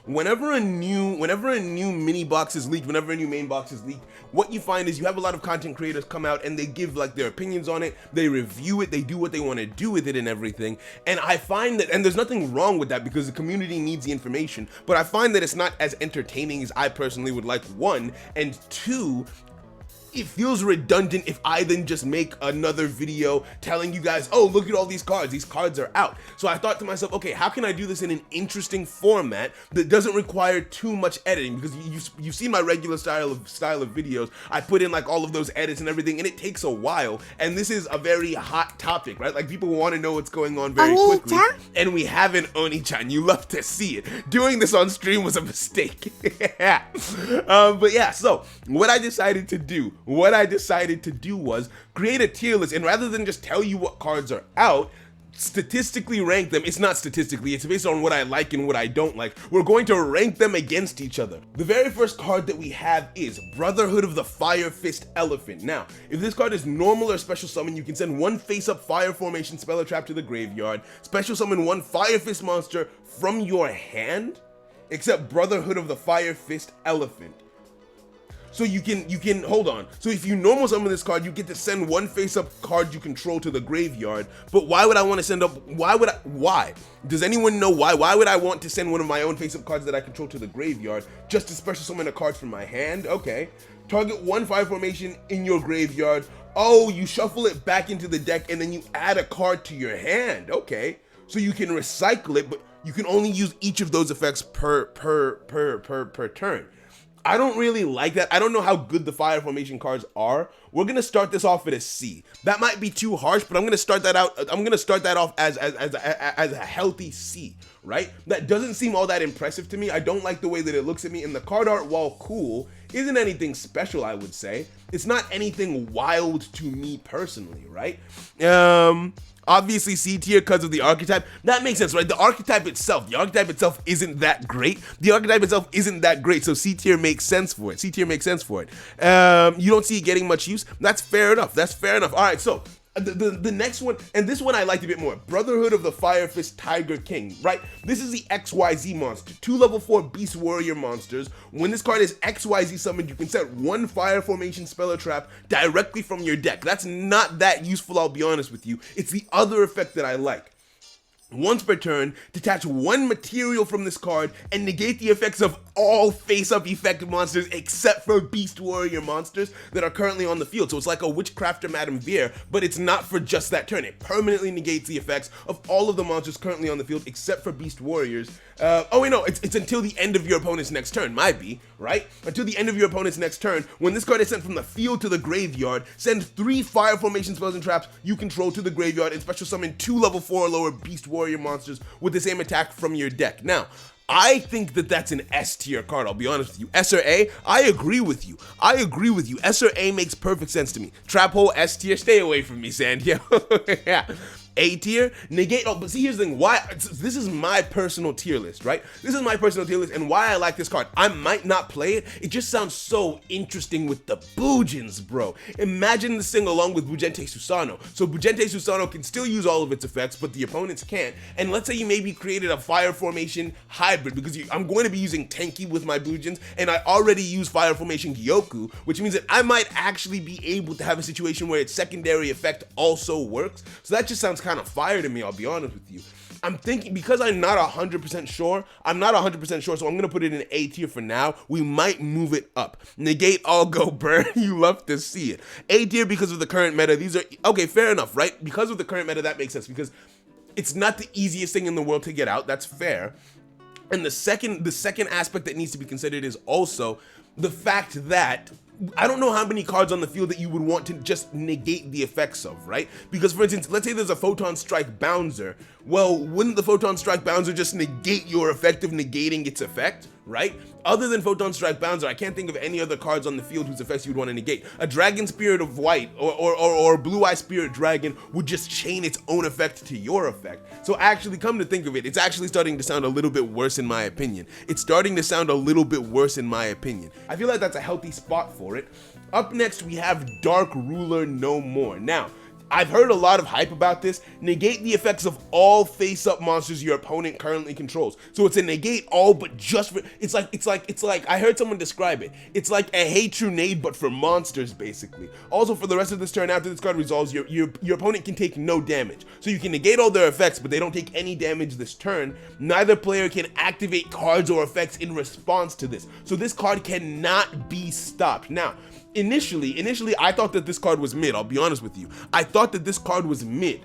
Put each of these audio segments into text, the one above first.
whenever a new mini box is leaked, whenever a new main box is leaked, what you find is you have a lot of content creators come out and they give like their opinions on it, they review it, they do what they want to do with it and everything. And I find that, and there's nothing wrong with that because the community needs the information, but I find that it's not as entertaining as I personally would like, one, and two, it feels redundant if I then just make another video telling you guys, oh, look at all these cards are out. So I thought to myself, okay, how can I do this in an interesting format that doesn't require too much editing? Because you've seen my regular style of videos. I put in like all of those edits and everything, and it takes a while. And this is a very hot topic, right? Like people want to know what's going on very quickly. And we have an Oni-chan. You love to see it. Doing this on stream was a mistake. But yeah, so what I decided to do was create a tier list, and rather than just tell you what cards are out, statistically rank them. It's not statistically, it's based on what I like and what I don't like. We're going to rank them against each other. The very first card that we have is Brotherhood of the Fire Fist Elephant. Now, if this card is normal or special summon, you can send one face-up fire formation spell or trap to the graveyard, special summon one Fire Fist monster from your hand, except Brotherhood of the Fire Fist Elephant. So you can hold on. So if you normal summon this card, you get to send one face-up card you control to the graveyard. But why would I want to send up? Why? Does anyone know why? Why would I want to send one of my own face-up cards that I control to the graveyard just to special summon a card from my hand? Okay. Target one fire formation in your graveyard. Oh, you shuffle it back into the deck and then you add a card to your hand. Okay. So you can recycle it, but you can only use each of those effects per turn. I don't really like that. I don't know how good the fire formation cards are. We're gonna start this off at a C. That might be too harsh, but I'm gonna start that off as a healthy C, right? That doesn't seem all that impressive to me. I don't like the way that it looks at me, and the card art, while cool, isn't anything special, I would say. It's not anything wild to me personally, right? Obviously C tier because of the archetype. That makes sense, right? The archetype itself isn't that great. So C tier makes sense for it. You don't see it getting much use. That's fair enough. All right, so the next one, and this one I liked a bit more, Brotherhood of the Fire Fist Tiger King, right? This is the XYZ monster, 2 level 4 Beast Warrior monsters. When this card is XYZ summoned, you can set one fire formation spell or trap directly from your deck. That's not that useful, I'll be honest with you. It's the other effect that I like. Once per turn, detach one material from this card and negate the effects of all face-up effect monsters except for Beast Warrior monsters that are currently on the field. So it's like a Witchcrafter Madame Veer, but it's not for just that turn. It permanently negates the effects of all of the monsters currently on the field except for Beast Warriors. Oh wait, no, it's until the end of your opponent's next turn, might be, right? Until the end of your opponent's next turn, when this card is sent from the field to the graveyard, send 3 fire formation spells and traps you control to the graveyard and special summon 2 level 4 or lower Beast Warrior monsters with the same attack from your deck. Now, I think that that's an S tier card, I'll be honest with you. S or A, I agree with you. S or A makes perfect sense to me. Trap hole, S tier, stay away from me, Sandio. Yeah. A tier, negate, oh, but see, here's the thing, why, this is my personal tier list, right? This is my personal tier list, and why I like this card. I might not play it, it just sounds so interesting with the Bujins, bro. Imagine this thing along with Bujente Susano. So Bujente Susano can still use all of its effects, but the opponents can't. And let's say you maybe created a fire formation hybrid, because I'm going to be using Tenki with my Bujins, and I already use fire formation Gyoku, which means that I might actually be able to have a situation where its secondary effect also works. So that just sounds kind of fire to me, I'll be honest with you. I'm thinking, because I'm not 100% sure, so I'm gonna put it in A tier for now. We might move it up. Negate all go burn. You love to see it. A tier because of the current meta. These are, okay, fair enough, right? Because of the current meta, that makes sense, because it's not the easiest thing in the world to get out, that's fair. And the second aspect that needs to be considered is also the fact that I don't know how many cards on the field that you would want to just negate the effects of, right? Because for instance, let's say there's a Photon Strike Bouncer. Well, wouldn't the Photon Strike Bouncer just negate your effect of negating its effect, right? Other than Photon Strike Bouncer, I can't think of any other cards on the field whose effects you would want to negate. A Dragon Spirit of White or Blue Eye Spirit Dragon would just chain its own effect to your effect. So actually, come to think of it, it's actually starting to sound a little bit worse in my opinion. I feel like that's a healthy spot for it. Up next, we have Dark Ruler No More. Now, I've heard a lot of hype about this. Negate the effects of all face-up monsters your opponent currently controls. So it's a negate all, but just for, it's like I heard someone describe it. It's like a Hatronade, but for monsters, basically. Also, for the rest of this turn, after this card resolves, your opponent can take no damage. So you can negate all their effects, but they don't take any damage this turn. Neither player can activate cards or effects in response to this. So this card cannot be stopped. Now, Initially, I thought that this card was mid, I'll be honest with you. I thought that this card was mid.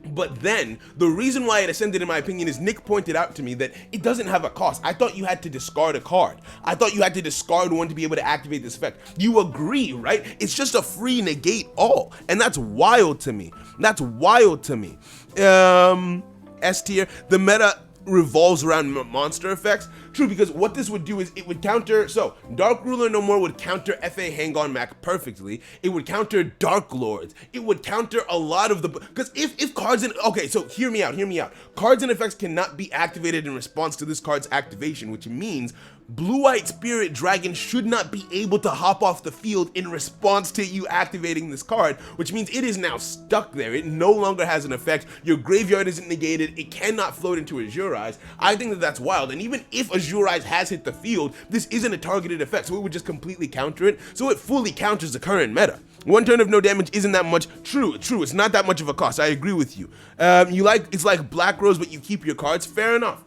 But then, the reason why it ascended in my opinion is Nick pointed out to me that it doesn't have a cost. I thought you had to discard a card. I thought you had to discard one to be able to activate this effect. You agree, right? It's just a free negate all. And that's wild to me. That's wild to me. S tier, the meta revolves around monster effects. True, because what this would do is it would counter, so Dark Ruler No More would counter FA Hang-On Mac perfectly. It would counter Dark Lords. It would counter a lot of the, because if cards in, okay, so hear me out. Cards and effects cannot be activated in response to this card's activation, which means Blue-White Spirit Dragon should not be able to hop off the field in response to you activating this card, which means it is now stuck there. It no longer has an effect. Your graveyard isn't negated. It cannot float into Azure Eyes. I think that that's wild. And even if Azure Eyes has hit the field, this isn't a targeted effect, so it would just completely counter it. So it fully counters the current meta. One turn of no damage isn't that much. True, it's not that much of a cost. I agree with you. It's like Black Rose, but you keep your cards. Fair enough.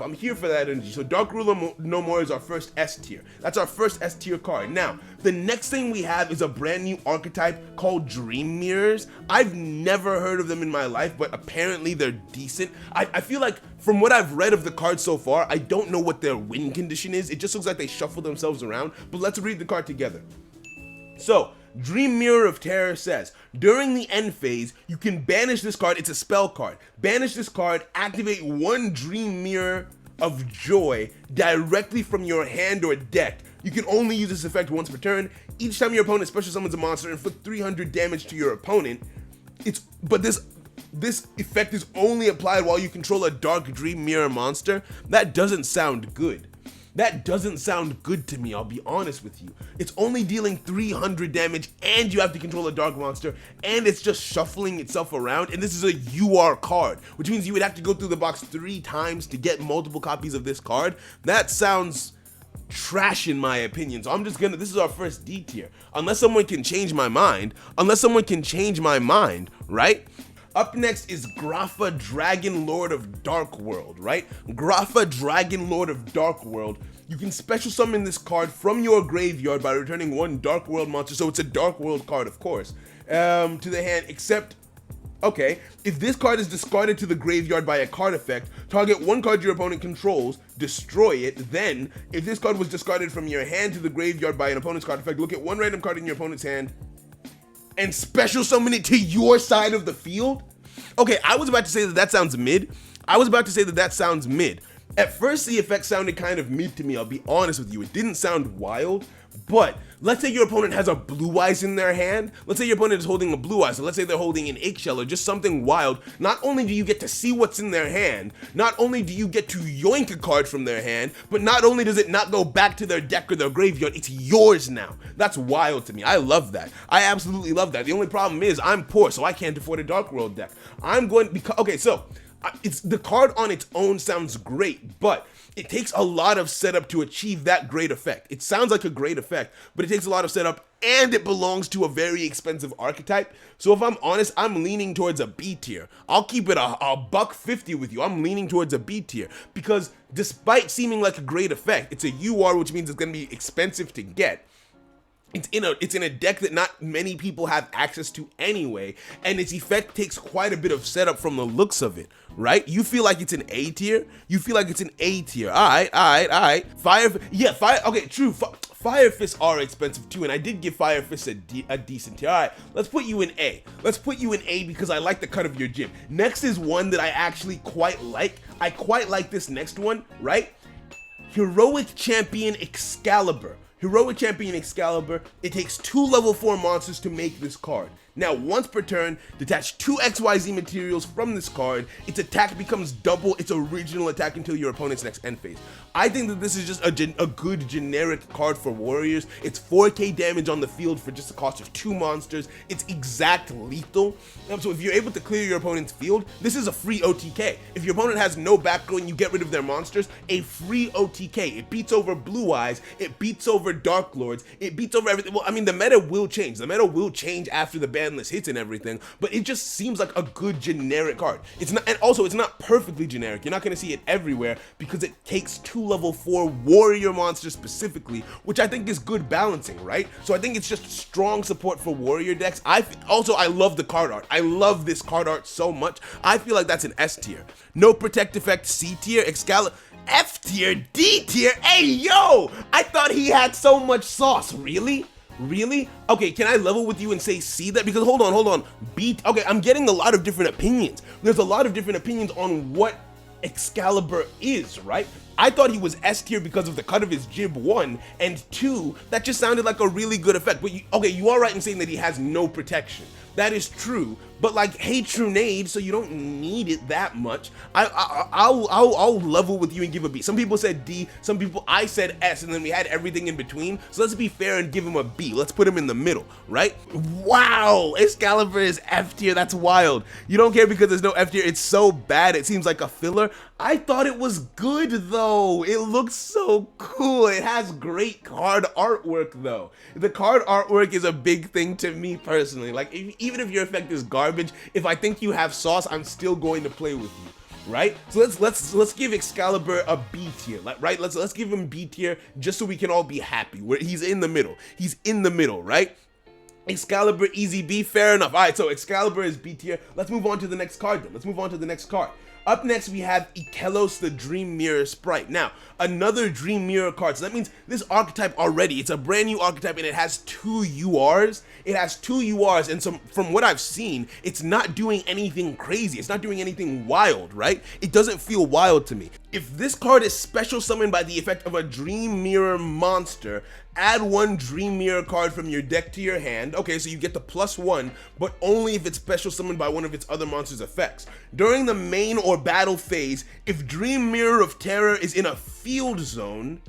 I'm here for that energy. So Dark Ruler No More is our first S tier. That's our first S tier card. Now, the next thing we have is a brand new archetype called Dream Mirrors. I've never heard of them in my life, but apparently they're decent. I feel like from what I've read of the card so far, I don't know what their win condition is. It just looks like they shuffle themselves around, but let's read the card together. So, Dream Mirror of Terror says, during the end phase, you can banish this card. It's a spell card. Banish this card, activate one Dream Mirror of Joy directly from your hand or deck. You can only use this effect once per turn. Each time your opponent special summons a monster, inflict 300 damage to your opponent. But this effect is only applied while you control a Dark Dream Mirror monster. That doesn't sound good. That doesn't sound good to me, I'll be honest with you. It's only dealing 300 damage, and you have to control a dark monster, and it's just shuffling itself around, and this is a UR card, which means you would have to go through the box 3 times to get multiple copies of this card. That sounds trash in my opinion, so I'm just gonna, this is our first D tier. Unless someone can change my mind, right? Up next is Grapha Dragon Lord of Dark World, right? Grapha Dragon Lord of Dark World. You can special summon this card from your graveyard by returning one Dark World monster, so it's a Dark World card, of course, to the hand, except, okay, if this card is discarded to the graveyard by a card effect, target one card your opponent controls, destroy it. Then, if this card was discarded from your hand to the graveyard by an opponent's card effect, look at one random card in your opponent's hand, and special summon it to your side of the field? Okay, I was about to say that sounds mid. At first, the effect sounded kind of mid to me, I'll be honest with you. It didn't sound wild, but let's say your opponent has a Blue Eyes in their hand. Let's say your opponent is holding a Blue Eyes, so let's say they're holding an Eggshell or just something wild. Not only do you get to see what's in their hand, not only do you get to yoink a card from their hand, but not only does it not go back to their deck or their graveyard, it's yours now. That's wild to me. I love that. I absolutely love that. The only problem is I'm poor, so I can't afford a Dark World deck. Okay, so it's the card on its own sounds great, but it takes a lot of setup to achieve that great effect. It sounds like a great effect, but it takes a lot of setup, and it belongs to a very expensive archetype. So if I'm honest, I'm leaning towards a B tier. I'll keep it a $150 with you. I'm leaning towards a B tier because despite seeming like a great effect, it's a UR, which means it's gonna be expensive to get. It's in a deck that not many people have access to anyway, and its effect takes quite a bit of setup from the looks of it, right? You feel like it's an A tier? Alright. Okay, true. Fire Fists are expensive too, and I did give Fire Fists a decent tier. Alright, let's put you in A. Because I like the cut of your gym. Next is one that I actually quite like. I quite like this next one, right? Heroic Champion Excalibur. It takes 2 level 4 monsters to make this card. Now, once per turn, detach 2 XYZ materials from this card. Its attack becomes double its original attack until your opponent's next end phase. I think that this is just a good generic card for warriors. It's 4k damage on the field for just the cost of 2 monsters. It's exact lethal. So if you're able to clear your opponent's field, this is a free OTK. If your opponent has no backrow and you get rid of their monsters, a free OTK. It beats over Blue Eyes, it beats over Dark Lords, it beats over everything. Well, I mean, the meta will change. The meta will change after the ban list hits and everything, but it just seems like a good generic card. It's not, and also it's not perfectly generic. You're not going to see it everywhere because it takes 2 level 4 warrior monsters specifically, which I think is good balancing, right? So I think it's just strong support for warrior decks. I love the card art. I love this card art so much. I feel like that's an S tier. No protect effect, C tier. Excalibur, F tier, D tier. Hey yo, I thought he had so much sauce. Really? Really? Okay, can I level with you and say C that? Because hold on. Okay, I'm getting a lot of different opinions. There's a lot of different opinions on what Excalibur is, right? I thought he was S tier because of the cut of his jib, 1, and 2, that just sounded like a really good effect. But you are right in saying that he has no protection. That is true, but like, hey, Trunade, so you don't need it that much. I'll level with you and give a B. Some people said D, I said S, and then we had everything in between. So let's be fair and give him a B. Let's put him in the middle, right? Wow, Excalibur is F tier. That's wild. You don't care because there's no F tier. It's so bad. It seems like a filler. I thought it was good though. It looks so cool. It has great card artwork though. The card artwork is a big thing to me personally. Like, even if your effect is garbage, if I think you have sauce, I'm still going to play with you, right? So let's give Excalibur a B tier, right? Let's give him B tier just so we can all be happy. He's in the middle. He's in the middle, right? Excalibur, easy B, fair enough. All right, so Excalibur is B tier. Let's move on to the next card then. Let's move on to the next card. Up next, we have Ikelos, the Dream Mirror Sprite. Now, another Dream Mirror card. So that means this archetype already, it's a brand new archetype and it has 2 URs. It has 2 URs, and from what I've seen, it's not doing anything crazy. It's not doing anything wild, right? It doesn't feel wild to me. If this card is special summoned by the effect of a Dream Mirror monster, add 1 Dream Mirror card from your deck to your hand. Okay, so you get the +1, but only if it's special summoned by one of its other monster's effects. During the main or battle phase, if Dream Mirror of Terror is in a field zone,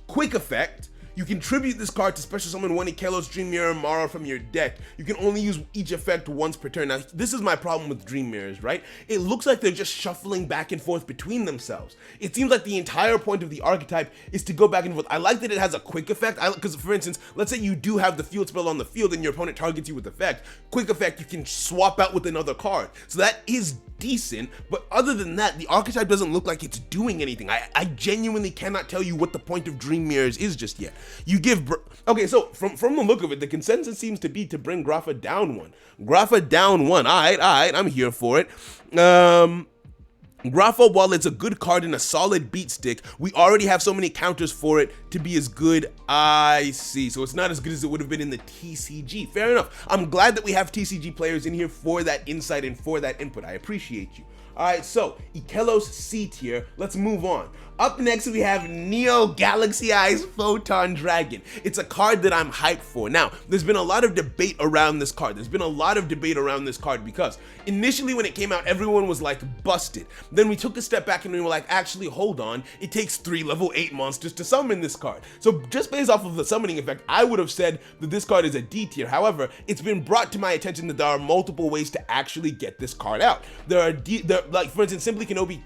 quick effect, you can tribute this card to special summon 1 Ikelos Dream Mirror Mara from your deck. You can only use each effect once per turn. Now, this is my problem with Dream Mirrors, right? It looks like they're just shuffling back and forth between themselves. It seems like the entire point of the archetype is to go back and forth. I like that it has a quick effect, because for instance, let's say you do have the field spell on the field and your opponent targets you with effect. Quick effect, you can swap out with another card. So that is decent, but other than that, the archetype doesn't look like it's doing anything. I genuinely cannot tell you what the point of Dream Mirrors is just yet. You give, okay, so from the look of it, the consensus seems to be to bring Grapha down 1. Grapha down 1, all right, I'm here for it. Grapha, while it's a good card and a solid beat stick, we already have so many counters for it to be as good. I see, so it's not as good as it would have been in the TCG. Fair enough. I'm glad that we have TCG players in here for that insight and for that input. I appreciate you. All right, so Ikelos C tier. Let's move on. Up next, we have Neo Galaxy Eyes Photon Dragon. It's a card that I'm hyped for. Now, there's been a lot of debate around this card. Because initially when it came out, everyone was like, busted. Then we took a step back and we were like, actually, hold on. It takes 3 level 8 monsters to summon this card. So just based off of the summoning effect, I would have said that this card is a D tier. However, it's been brought to my attention that there are multiple ways to actually get this card out. Like, for instance, Simply Kenobi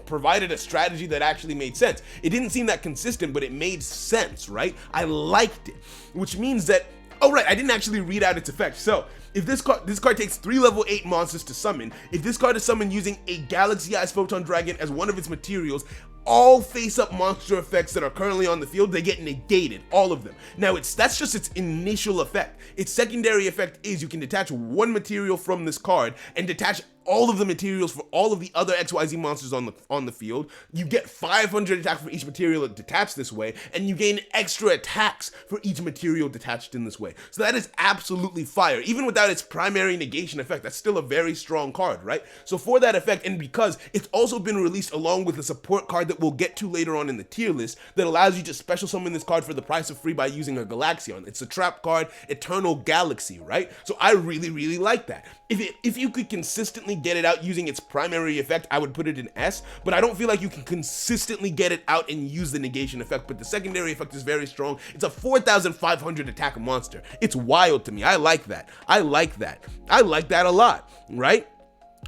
provided a strategy that actually made sense. It didn't seem that consistent, but it made sense, right? I liked it, which means that, oh right, I didn't actually read out its effect. So if this card takes 3 level 8 monsters to summon, if this card is summoned using a Galaxy Eyes Photon Dragon as one of its materials, all face-up monster effects that are currently on the field, they get negated, all of them. Now, that's just its initial effect. Its secondary effect is you can detach 1 material from this card and detach all of the materials for all of the other XYZ monsters on the field. You get 500 attack for each material detached this way, and you gain extra attacks for each material detached in this way. So that is absolutely fire. Even without its primary negation effect, that's still a very strong card, right? So for that effect, and because it's also been released along with a support card that we'll get to later on in the tier list that allows you to special summon this card for the price of free by using a Galaxion. It's a trap card, Eternal Galaxy, right? So I really, really like that. If you could consistently get it out using its primary effect, I would put it in S, but I don't feel like you can consistently get it out and use the negation effect, but the secondary effect is very strong. It's a 4,500 attack monster. It's wild to me. I like that. I like that. I like that a lot, right?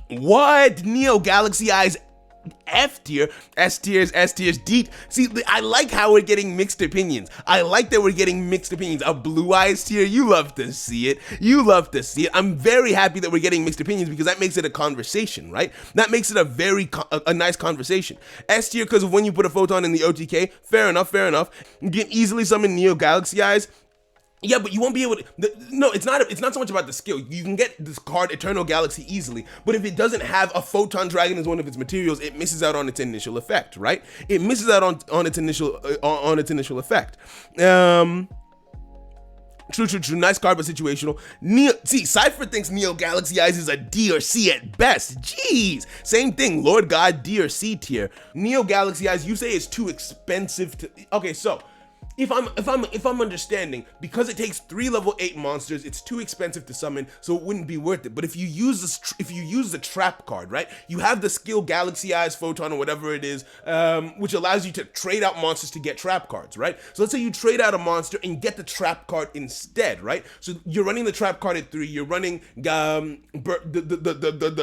What? Neo Galaxy Eyes F tier, S tiers, D. See, I like how we're getting mixed opinions. I like that we're getting mixed opinions. A Blue Eyes tier, you love to see it. You love to see it. I'm very happy that we're getting mixed opinions because that makes it a conversation, right? That makes it a nice conversation. S tier, because of when you put a photon in the OTK, fair enough, fair enough. You can easily summon Neo Galaxy Eyes. Yeah, but you won't be able to, no, it's not so much about the skill. You can get this card, Eternal Galaxy, easily, but if it doesn't have a Photon Dragon as one of its materials, it misses out on its initial effect, right? It misses out on its initial effect. True. Nice card, but situational. Cypher thinks Neo Galaxy Eyes is a D or C at best. Jeez. Same thing, Lord God, D or C tier. Neo Galaxy Eyes, you say is too expensive to, okay, so, if I'm understanding, because it takes 3 level 8 monsters, it's too expensive to summon, so it wouldn't be worth it. But if you use the trap card, right? You have the skill Galaxy Eyes, Photon, or whatever it is, which allows you to trade out monsters to get trap cards, right? So let's say you trade out a monster and get the trap card instead, right? So you're running the trap card at 3, you're running the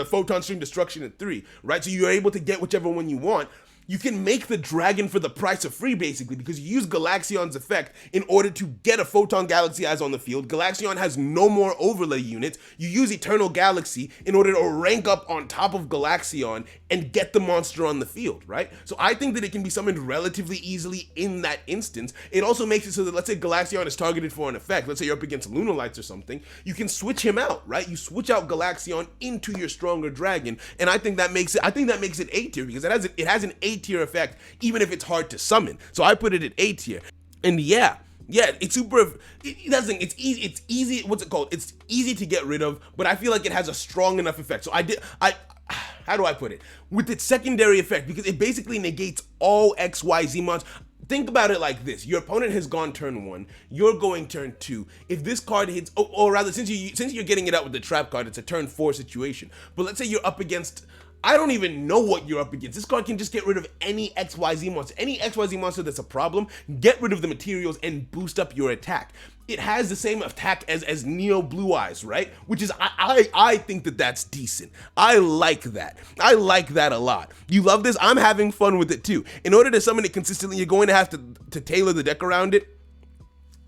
Photon Stream Destruction at 3, right? So you're able to get whichever one you want. You can make the dragon for the price of free, basically, because you use Galaxion's effect in order to get a Photon Galaxy Eyes on the field. Galaxion has no more overlay units. You use Eternal Galaxy in order to rank up on top of Galaxion and get the monster on the field, right? So I think that it can be summoned relatively easily in that instance. It also makes it so that, let's say Galaxion is targeted for an effect. Let's say you're up against Lunalights or something. You can switch him out, right? You switch out Galaxion into your stronger dragon, and I think that makes it A tier because it has an A tier effect, even if it's hard to summon. So I put it at A tier. And yeah, it's super, it's easy, what's it called? It's easy to get rid of, but I feel like it has a strong enough effect. So how do I put it? With its secondary effect, because it basically negates all XYZ monsters. Think about it like this. Your opponent has gone turn 1, you're going turn 2. If this card hits, or rather, since you're getting it out with the trap card, it's a turn 4 situation. But let's say you're up against, I don't even know what you're up against. This card can just get rid of any XYZ monster. Any XYZ monster that's a problem, get rid of the materials and boost up your attack. It has the same attack as Neo Blue Eyes, right? Which is, I think that's decent. I like that. I like that a lot. You love this? I'm having fun with it too. In order to summon it consistently, you're going to have to tailor the deck around it.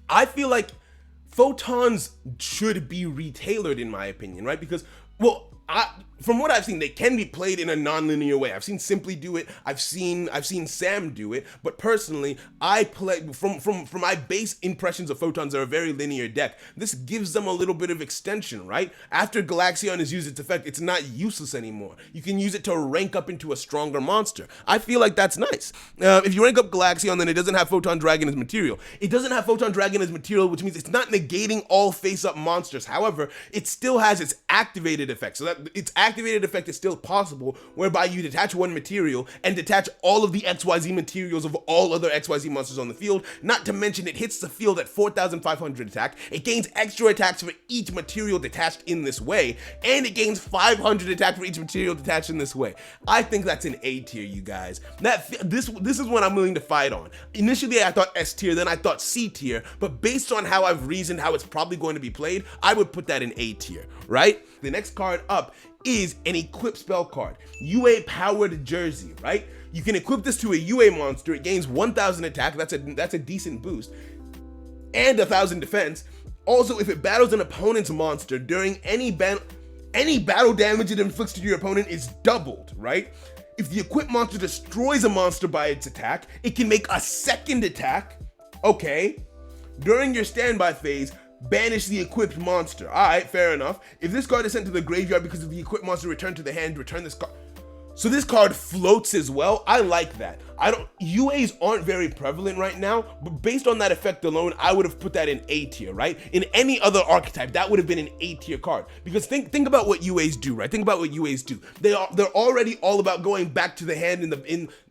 I feel like photons should be retailored, in my opinion, right? Because, well, from what I've seen, they can be played in a non-linear way. I've seen Simply do it. I've seen Sam do it. But personally, I play from my base impressions of photons. They're a very linear deck. This gives them a little bit of extension, right? After Galaxion has used its effect, it's not useless anymore. You can use it to rank up into a stronger monster. I feel like that's nice. If you rank up Galaxion, then it doesn't have Photon Dragon as material. It doesn't have Photon Dragon as material, which means it's not negating all face-up monsters. However, it still has its activated effect. So that its activated effect is still possible, whereby you detach one material and detach all of the XYZ materials of all other XYZ monsters on the field. Not to mention it hits the field at 4,500 attack. It gains extra attacks for each material detached in this way, and it gains 500 attack for each material detached in this way. I think that's an A tier, you guys. This is what I'm willing to fight on. Initially, I thought S tier, then I thought C tier, but based on how I've reasoned how it's probably going to be played, I would put that in A tier, right? The next card up is an equip spell card, UA Powered Jersey, right? You can equip this to a UA monster. It gains 1,000 attack. That's a decent boost, and 1,000 defense. Also, if it battles an opponent's monster during any battle damage it inflicts to your opponent is doubled, right? If the equipped monster destroys a monster by its attack, it can make a second attack, okay? During your standby phase, banish the equipped monster. All right, fair enough. If this card is sent to the graveyard because of the equipped monster returned to the hand, return this card. So this card floats as well. I like that. UAs aren't very prevalent right now, but based on that effect alone, I would have put that in A tier, right? In any other archetype, that would have been an A tier card. Because think about what UAs do, right? Think about what UAs do. They're already all about going back to the hand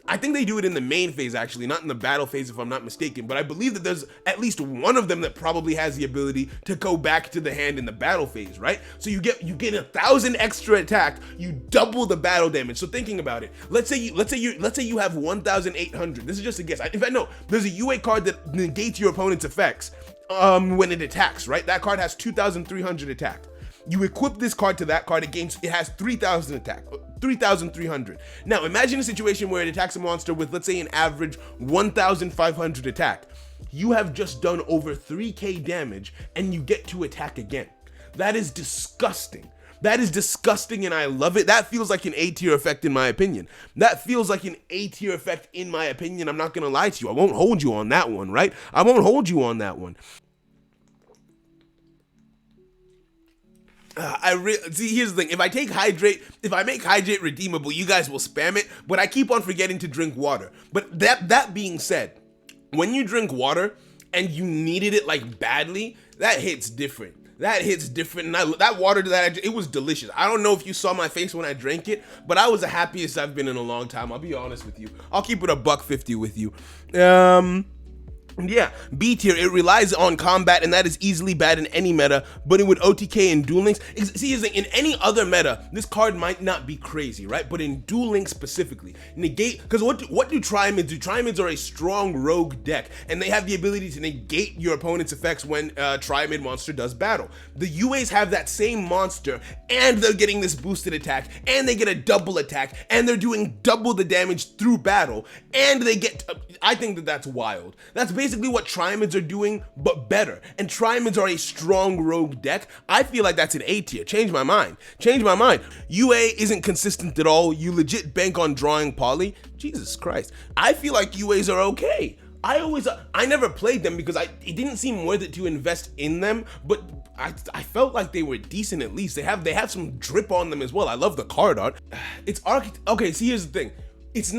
I think they do it in the main phase, actually, not in the battle phase, if I'm not mistaken. But I believe that there's at least one of them that probably has the ability to go back to the hand in the battle phase, right? So you get 1,000 extra attack, you double the battle damage. So thinking about it, let's say you have 1,800. This is just a guess. In fact, no, there's a UA card that negates your opponent's effects when it attacks, right? That card has 2,300 attack. You equip this card to that card, it has 3,000 attack, 3,300. Now imagine a situation where it attacks a monster with, let's say, an average 1,500 attack. You have just done over 3k damage and you get to attack again. That is disgusting. That is disgusting and I love it. That feels like an A tier effect in my opinion. That feels like an A tier effect in my opinion. I'm not gonna lie to you. I won't hold you on that one, right? I won't hold you on that one. See, here's the thing. If I make hydrate redeemable, you guys will spam it, but I keep on forgetting to drink water. But that being said, when you drink water and you needed it like badly, that hits different. That hits different. And that water it was delicious. I don't know if you saw my face when I drank it, but I was the happiest I've been in a long time. I'll be honest with you. I'll keep it $1.50 with you. Yeah, B tier, it relies on combat and that is easily bad in any meta, but it would OTK in Duel Links. See, in any other meta, this card might not be crazy, right? But in Duel Links specifically, negate, because what do Triamids do? Triamids are a strong rogue deck, and they have the ability to negate your opponent's effects when Triamid monster does battle. The UAs have that same monster, and they're getting this boosted attack, and they get a double attack, and they're doing double the damage through battle, and they get, I think that's wild. That's basically what Triamids are doing, but better. And Triamids are a strong rogue deck. I feel like that's an A tier. Change my mind. UA isn't consistent at all. You legit bank on drawing poly. Jesus Christ. I feel like UAs are okay. I never played them because it didn't seem worth it to invest in them, but I felt like they were decent at least. They have some drip on them as well. I love the card art. Okay, see, here's the thing. It's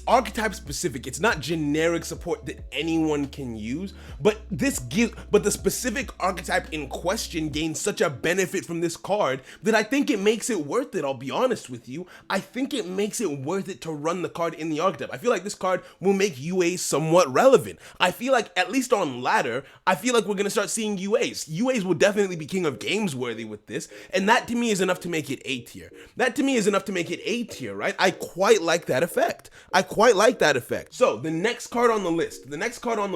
archetype specific. It's not generic support that anyone can use, but the specific archetype in question gains such a benefit from this card that I think it makes it worth it. I'll be honest with you. I think it makes it worth it to run the card in the archetype. I feel like this card will make UAs somewhat relevant. I feel like, at least on ladder, I feel like we're gonna start seeing UAs. UAs will definitely be king of games worthy with this, and that to me is enough to make it A tier. Right? I quite like that effect. So the next card on the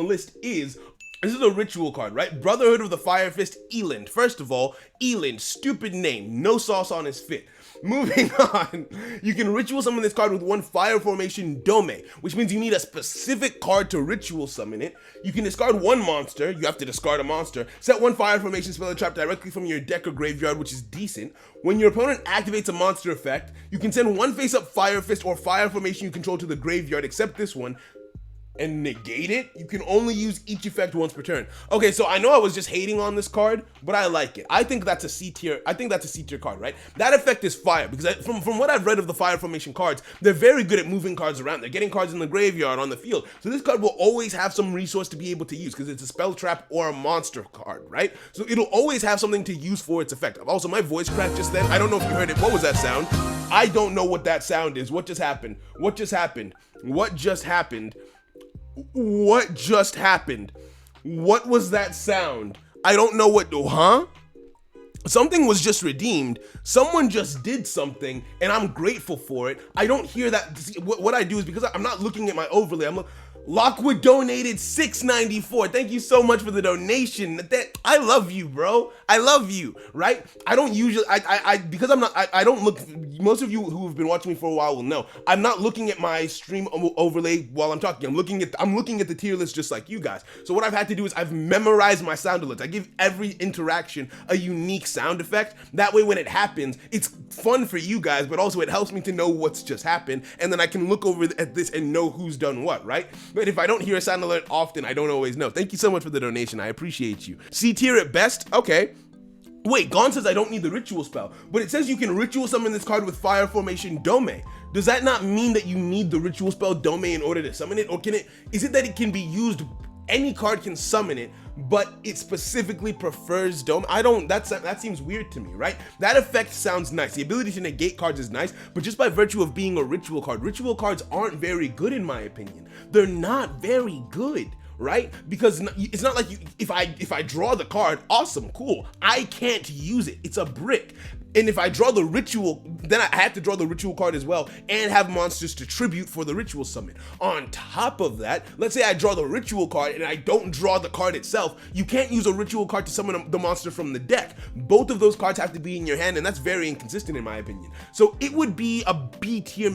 list is, this is a ritual card, right? Brotherhood of the Fire Fist, Eland. First of all, Eland, stupid name, no sauce on his fit. Moving on, you can ritual summon this card with one fire formation Dome, which means you need a specific card to ritual summon it. You can discard one monster, you have to discard a monster, set one fire formation spell or trap directly from your deck or graveyard, which is decent. When your opponent activates a monster effect, you can send one face-up Fire Fist or fire formation you control to the graveyard, except this one, and negate it. You can only use each effect once per turn. Okay, so I know I was just hating on this card, but I like it. I think that's a C tier. Card, right? That effect is fire, because from what I've read of the fire formation cards, they're very good at moving cards around. They're getting cards in the graveyard, on the field. So this card will always have some resource to be able to use, because it's a spell trap or a monster card, right? So it'll always have something to use for its effect. Also, my voice cracked just then. I don't know if you heard it. What was that sound? I don't know what that sound is. What just happened? What just happened? What was that sound? I don't know what, huh? Something was just redeemed. Someone just did something, and I'm grateful for it. I don't hear that. What I do is, because I'm not looking at my overlay, Lockwood donated $6.94. Thank you so much for the donation. I love you, bro. I love you, right? I don't usually, because I don't look, most of you who have been watching me for a while will know, I'm not looking at my stream overlay while I'm talking. I'm looking at the tier list just like you guys. So what I've had to do is I've memorized my sound alerts. I give every interaction a unique sound effect. That way when it happens, it's fun for you guys, but also it helps me to know what's just happened, and then I can look over at this and know who's done what, right? But if I don't hear a sound alert often, I don't always know. Thank you so much for the donation. I appreciate you. C tier at best. Okay. Wait, Gon says I don't need the ritual spell, but it says you can ritual summon this card with Fire Formation Dome. Does that not mean that you need the ritual spell Dome in order to summon it? Or is it that it can be used, any card can summon it, but it specifically prefers Dome? That seems weird to me, right? That effect sounds nice. The ability to negate cards is nice, but just by virtue of being a ritual cards aren't very good in my opinion. They're not very good. Right? Because it's not like if I draw the card, awesome, cool. I can't use it. It's a brick. And if I draw the ritual, then I have to draw the ritual card as well and have monsters to tribute for the ritual summon. On top of that, let's say I draw the ritual card and I don't draw the card itself. You can't use a ritual card to summon the monster from the deck. Both of those cards have to be in your hand, and that's very inconsistent in my opinion. So it would be a B tier,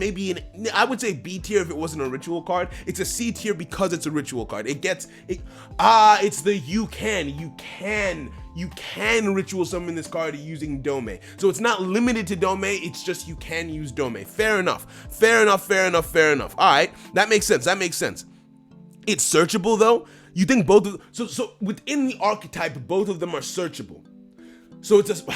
I would say B tier if it wasn't a ritual card. It's a C tier because it's a ritual card. It's the you can ritual summon this card using Dome. So it's not limited to Dome, it's just you can use Dome. Fair enough. All right, that makes sense. It's searchable though. You think both of, so within the archetype, both of them are searchable. So it's just,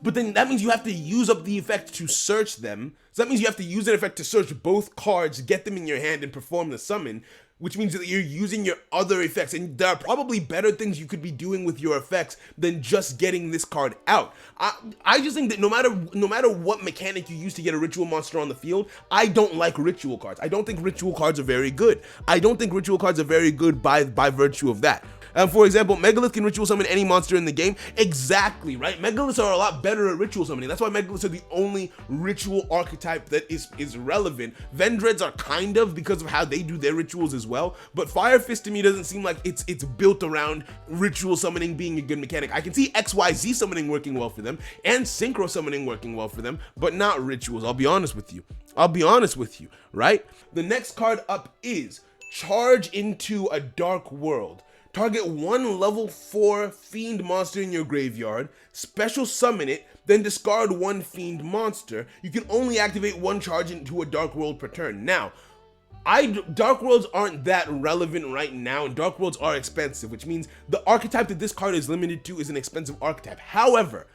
but then that means you have to use up the effect to search them. So that means you have to use an effect to search both cards, get them in your hand and perform the summon, which means that you're using your other effects, and there are probably better things you could be doing with your effects than just getting this card out. I just think that no matter what mechanic you use to get a ritual monster on the field, I don't like ritual cards. I don't think ritual cards are very good. I don't think ritual cards are very good by virtue of that. For example, Megalith can ritual summon any monster in the game. Exactly, right? Megaliths are a lot better at ritual summoning. That's why Megaliths are the only ritual archetype that is relevant. Vendreads are kind of, because of how they do their rituals as well. But Fire Fist to me doesn't seem like it's built around ritual summoning being a good mechanic. I can see XYZ summoning working well for them and synchro summoning working well for them, but not rituals. I'll be honest with you, right? The next card up is Charge into a Dark World. Target one level 4 Fiend monster in your graveyard, special summon it, then discard one Fiend monster. You can only activate one charge into a Dark World per turn. Now, Dark Worlds aren't that relevant right now, and Dark Worlds are expensive, which means the archetype that this card is limited to is an expensive archetype. However,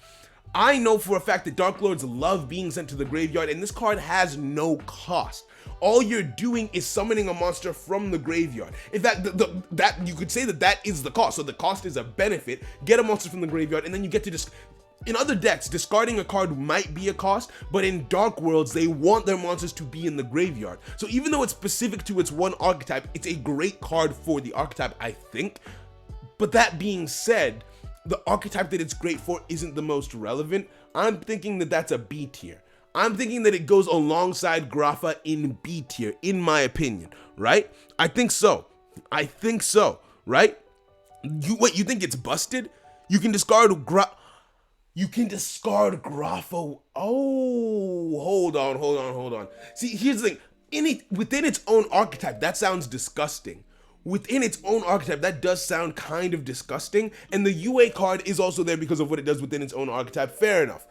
I know for a fact that Dark Lords love being sent to the graveyard, and this card has no cost. All you're doing is summoning a monster from the graveyard. In fact, that you could say that is the cost. So the cost is a benefit. Get a monster from the graveyard, and then you get to just. In other decks, discarding a card might be a cost, but in Dark Worlds, they want their monsters to be in the graveyard. So even though it's specific to its one archetype, it's a great card for the archetype, I think. But that being said, the archetype that it's great for isn't the most relevant. I'm thinking that that's a B tier. I'm thinking that it goes alongside Grapha in B tier, in my opinion, right? I think so, right? You think it's busted? You can discard Grapha. Oh, hold on. See, here's the thing. Within its own archetype, that sounds disgusting. Within its own archetype, that does sound kind of disgusting. And the UA card is also there because of what it does within its own archetype. Fair enough.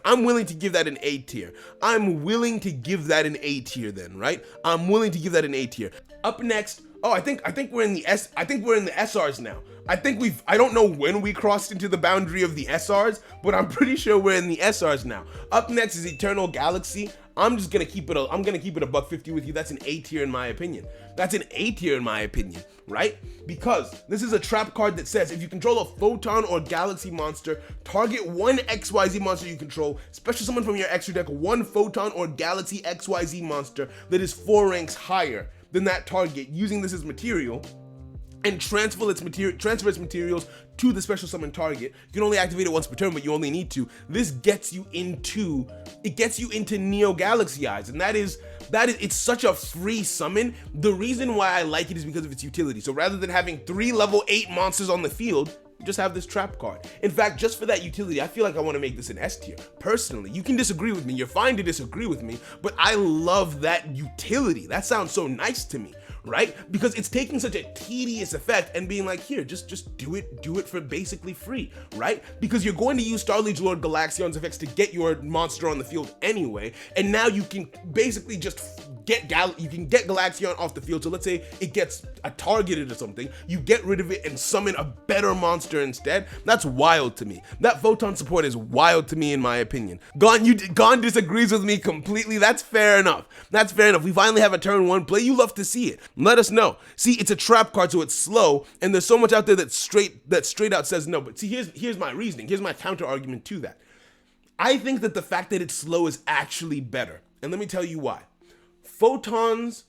I'm willing to give that an A tier. I'm willing to give that an A tier then, right? I'm willing to give that an A tier. Up next, I think we're in the SRs now. I don't know when we crossed into the boundary of the SRs, but I'm pretty sure we're in the SRs now. Up next is Eternal Galaxy. I'm gonna keep it a $1.50 with you. That's an A tier in my opinion. Right? Because this is a trap card that says if you control a Photon or Galaxy monster, target one XYZ monster you control, special summon from your extra deck one Photon or Galaxy XYZ monster that is 4 ranks higher than that target, using this as material, and transfer its materials to the special summon target. You can only activate it once per turn, but you only need to. This gets you into Neo Galaxy Eyes, and that is it's such a free summon. The reason why I like it is because of its utility. So rather than having 3 level 8 monsters on the field, just have this trap card. In fact, just for that utility, I feel like I want to make this an S tier. Personally, you can disagree with me. You're fine to disagree with me, but I love that utility. That sounds so nice to me, right? Because it's taking such a tedious effect and being like, here, just do it for basically free, right? Because you're going to use Starliege Lord Galaxion's effects to get your monster on the field anyway, and now you can basically just get Galaxion off the field. So let's say it gets targeted or something, you get rid of it and summon a better monster instead. That's wild to me. That photon support is wild to me, in my opinion. Gon disagrees with me completely. That's fair enough. That's fair enough. We finally have a turn 1 play. You love to see it. Let us know. See, it's a trap card, so it's slow, and there's so much out there that straight out says no. But see, here's my reasoning. Here's my counter argument to that. I think that the fact that it's slow is actually better, and let me tell you why. Photons,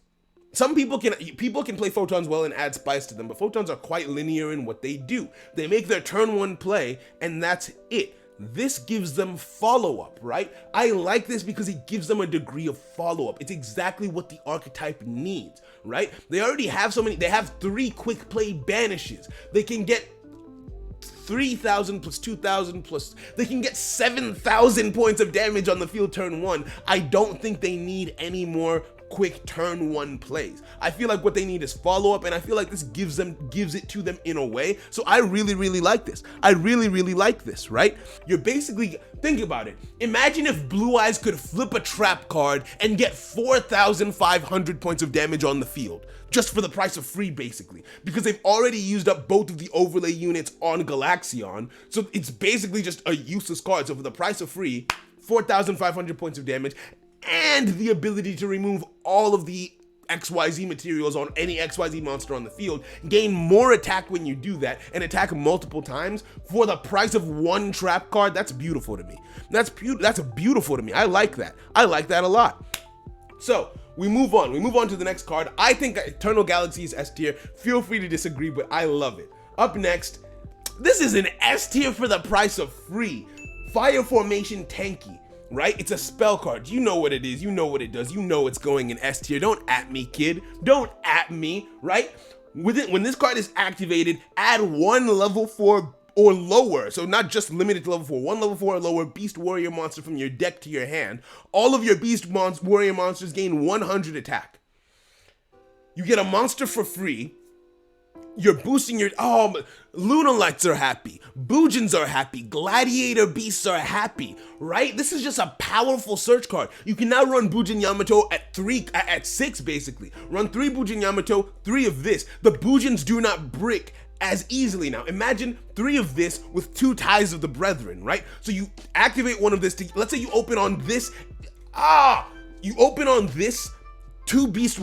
people can play photons well and add spice to them, but photons are quite linear in what they do. They make their turn 1 play, and that's it. This gives them follow-up, right? I like this because it gives them a degree of follow-up. It's exactly what the archetype needs, right? They already have they have 3 quick play banishes. They can get 3,000 plus 2,000 plus, they can get 7,000 points of damage on the field turn 1. I don't think they need any more quick turn 1 plays. I feel like what they need is follow-up, and I feel like this gives it to them in a way. So I really like this. I really like this, right? You're basically, think about it. Imagine if Blue Eyes could flip a trap card and get 4,500 points of damage on the field, just for the price of free, basically, because they've already used up both of the overlay units on Galaxion, so it's basically just a useless card. So for the price of free, 4,500 points of damage, and the ability to remove all of the XYZ materials on any XYZ monster on the field, gain more attack when you do that, and attack multiple times for the price of 1 trap card. That's beautiful to me. That's beautiful to me. I like that. I like that a lot. So we move on. We move on to the next card. I think Eternal Galaxy is S tier. Feel free to disagree, but I love it. Up next, this is an S tier for the price of free. Fire Formation Tenki. Right? It's a spell card. You know what it is. You know what it does. You know it's going in S tier. Don't at me, kid. Don't at me, right? When this card is activated, add 1 level 4 or lower. So not just limited to level 4. 1 level 4 or lower Beast Warrior monster from your deck to your hand. All of your Warrior monsters gain 100 attack. You get a monster for free. You're boosting your, Lunalights are happy, Boojins are happy, Gladiator Beasts are happy, right? This is just a powerful search card. You can now run Boojin Yamato at 6 basically. Run 3 Boojin Yamato, 3 of this. The Boojins do not brick as easily now. Imagine 3 of this with 2 Ties of the Brethren, right? So you activate one of this, let's say you open on this, you open on this, 2 beast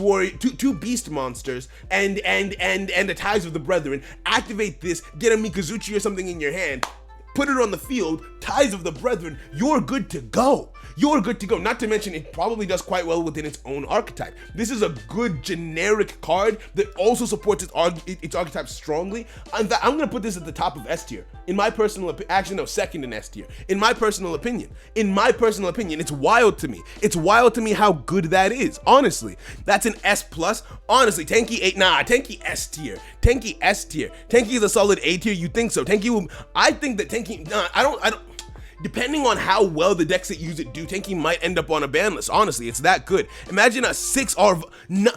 monsters and the Ties of the Brethren. Activate this, get a Mikazuchi or something in your hand, put it on the field, Ties of the Brethren, you're good to go. You're good to go. Not to mention, it probably does quite well within its own archetype. This is a good generic card that also supports its archetype strongly. I'm gonna put this at the top of S tier. In my personal opinion, actually no, second in S tier. In my personal opinion, it's wild to me. It's wild to me how good that is. Honestly, that's an S plus. Honestly, Tenki S tier. Tenki S tier. Tenki is a solid A tier. You think so? I think that Tenki. I don't. Depending on how well the decks that use it do, Tenki might end up on a ban list. Honestly, it's that good. Imagine a 6 or no,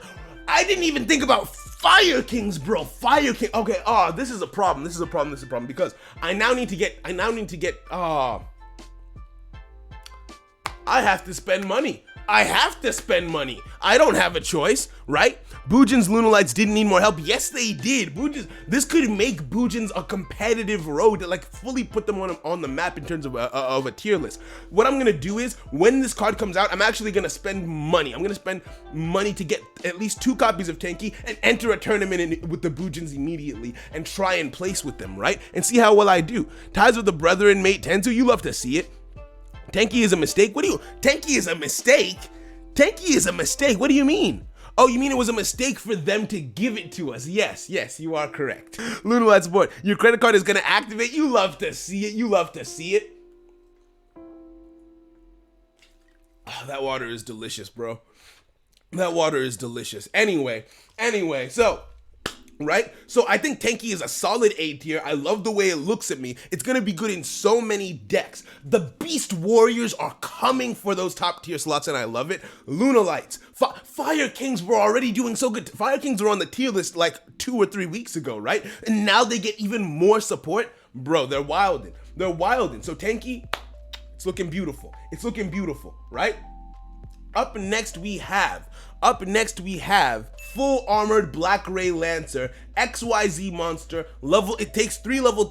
I didn't even think about Fire Kings, bro. Fire King. Okay, this is a problem. This is a problem because I now need to get I have to spend money. I don't have a choice, right? Boojin's Lunalights didn't need more help. Yes, they did. This could make Boojins a competitive road that like fully put them on the map in terms of a tier list. What I'm gonna do is when this card comes out, I'm actually gonna spend money. I'm gonna spend money to get at least 2 copies of Tenki and enter a tournament with the Boojins immediately and try and place with them, right? And see how well I do. Ties of the Brethren, mate, Tensu, you love to see it. Tenki is a mistake? Tenki is a mistake? Tenki is a mistake? What do you mean? Oh, you mean it was a mistake for them to give it to us? Yes, you are correct. Lunalight support, your credit card is gonna activate. You love to see it. Oh, that water is delicious, bro. That water is delicious. Anyway, so right? So I think Tenki is a solid A tier. I love the way it looks at me. It's gonna be good in so many decks. The Beast Warriors are coming for those top tier slots, and I love it. Lunalights, Fire Kings were already doing so good. Fire Kings were on the tier list like 2 or 3 weeks ago, right? And now they get even more support. Bro, they're wilding. They're wilding. So Tenki, it's looking beautiful. It's looking beautiful, right? Up next we have full armored Black Ray Lancer, XYZ monster, it takes 3 level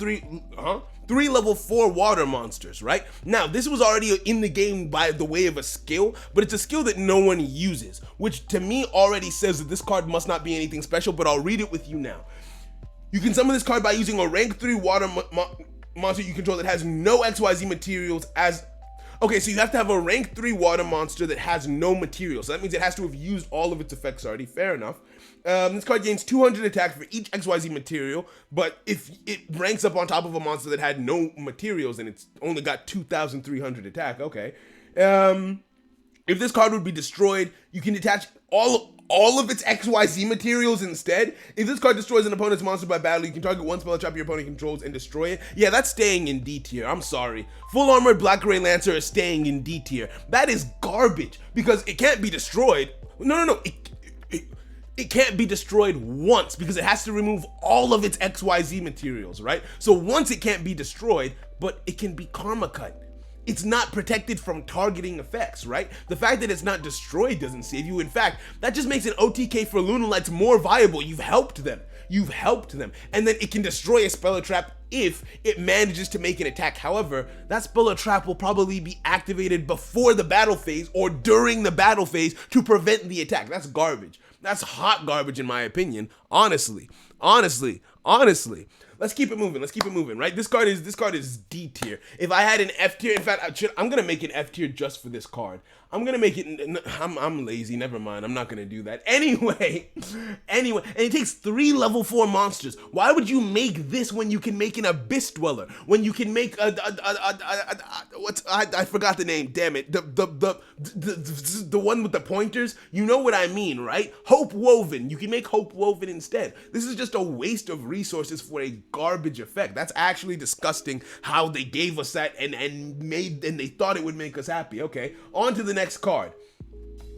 4 water monsters, right? Now, this was already in the game by the way of a skill, but it's a skill that no one uses, which to me already says that this card must not be anything special, but I'll read it with you now. You can summon this card by using a rank 3 water monster you control that has no XYZ materials as... Okay, so you have to have a rank 3 water monster that has no materials. So that means it has to have used all of its effects already. Fair enough. This card gains 200 attack for each XYZ material, but if it ranks up on top of a monster that had no materials and it's only got 2,300 attack, okay. If this card would be destroyed, you can detach all of its XYZ materials instead. If this card destroys an opponent's monster by battle, you can target one spell trap your opponent controls and destroy it. Yeah, that's staying in D tier. I'm sorry. Full armored Black Ray Lancer is staying in D tier. That is garbage because it can't be destroyed. No. It can't be destroyed once because it has to remove all of its XYZ materials, right? So once it can't be destroyed, but it can be karma cut. It's not protected from targeting effects, right? The fact that it's not destroyed doesn't save you. In fact, that just makes an OTK for Lunalights more viable. You've helped them. And then it can destroy a spell or trap if it manages to make an attack. However, that spell or trap will probably be activated before the battle phase or during the battle phase to prevent the attack. That's garbage. That's hot garbage in my opinion. Honestly. Let's keep it moving, right? This card is D tier. If I had an F tier, in fact, I'm gonna make an F tier just for this card. I'm gonna make it, I'm lazy, never mind, I'm not gonna do that. Anyway, and it takes 3 level 4 monsters. Why would you make this when you can make an Abyss Dweller? When you can make I forgot the name, damn it. The one with the pointers, you know what I mean, right? Hope Woven, you can make Hope Woven instead. This is just a waste of resources for a garbage effect. That's actually disgusting how they gave us that and they thought it would make us happy. Okay, on to the next card.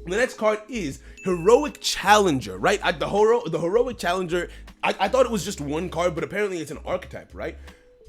The next card is Heroic Challenger, right? The Heroic Challenger, I thought it was just one card, but apparently it's an archetype, right?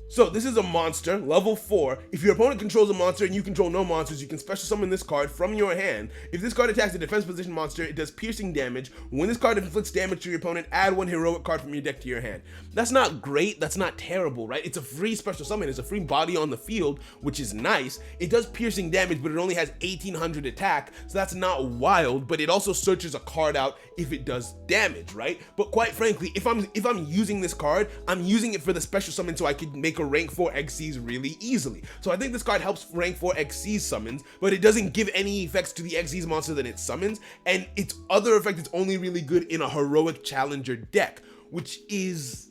So this is a monster, level 4. If your opponent controls a monster and you control no monsters, you can special summon this card from your hand. If this card attacks a defense position monster, it does piercing damage. When this card inflicts damage to your opponent, add 1 heroic card from your deck to your hand. That's not great, that's not terrible, right? It's a free special summon, it's a free body on the field, which is nice. It does piercing damage, but it only has 1800 attack, so that's not wild, but it also searches a card out if it does damage, right? But quite frankly, if I'm using this card, I'm using it for the special summon so I can make a rank 4 XCs really easily. So I think this card helps rank 4 XC summons, but it doesn't give any effects to the XCs monster that it summons, and its other effect is only really good in a Heroic Challenger deck, which is,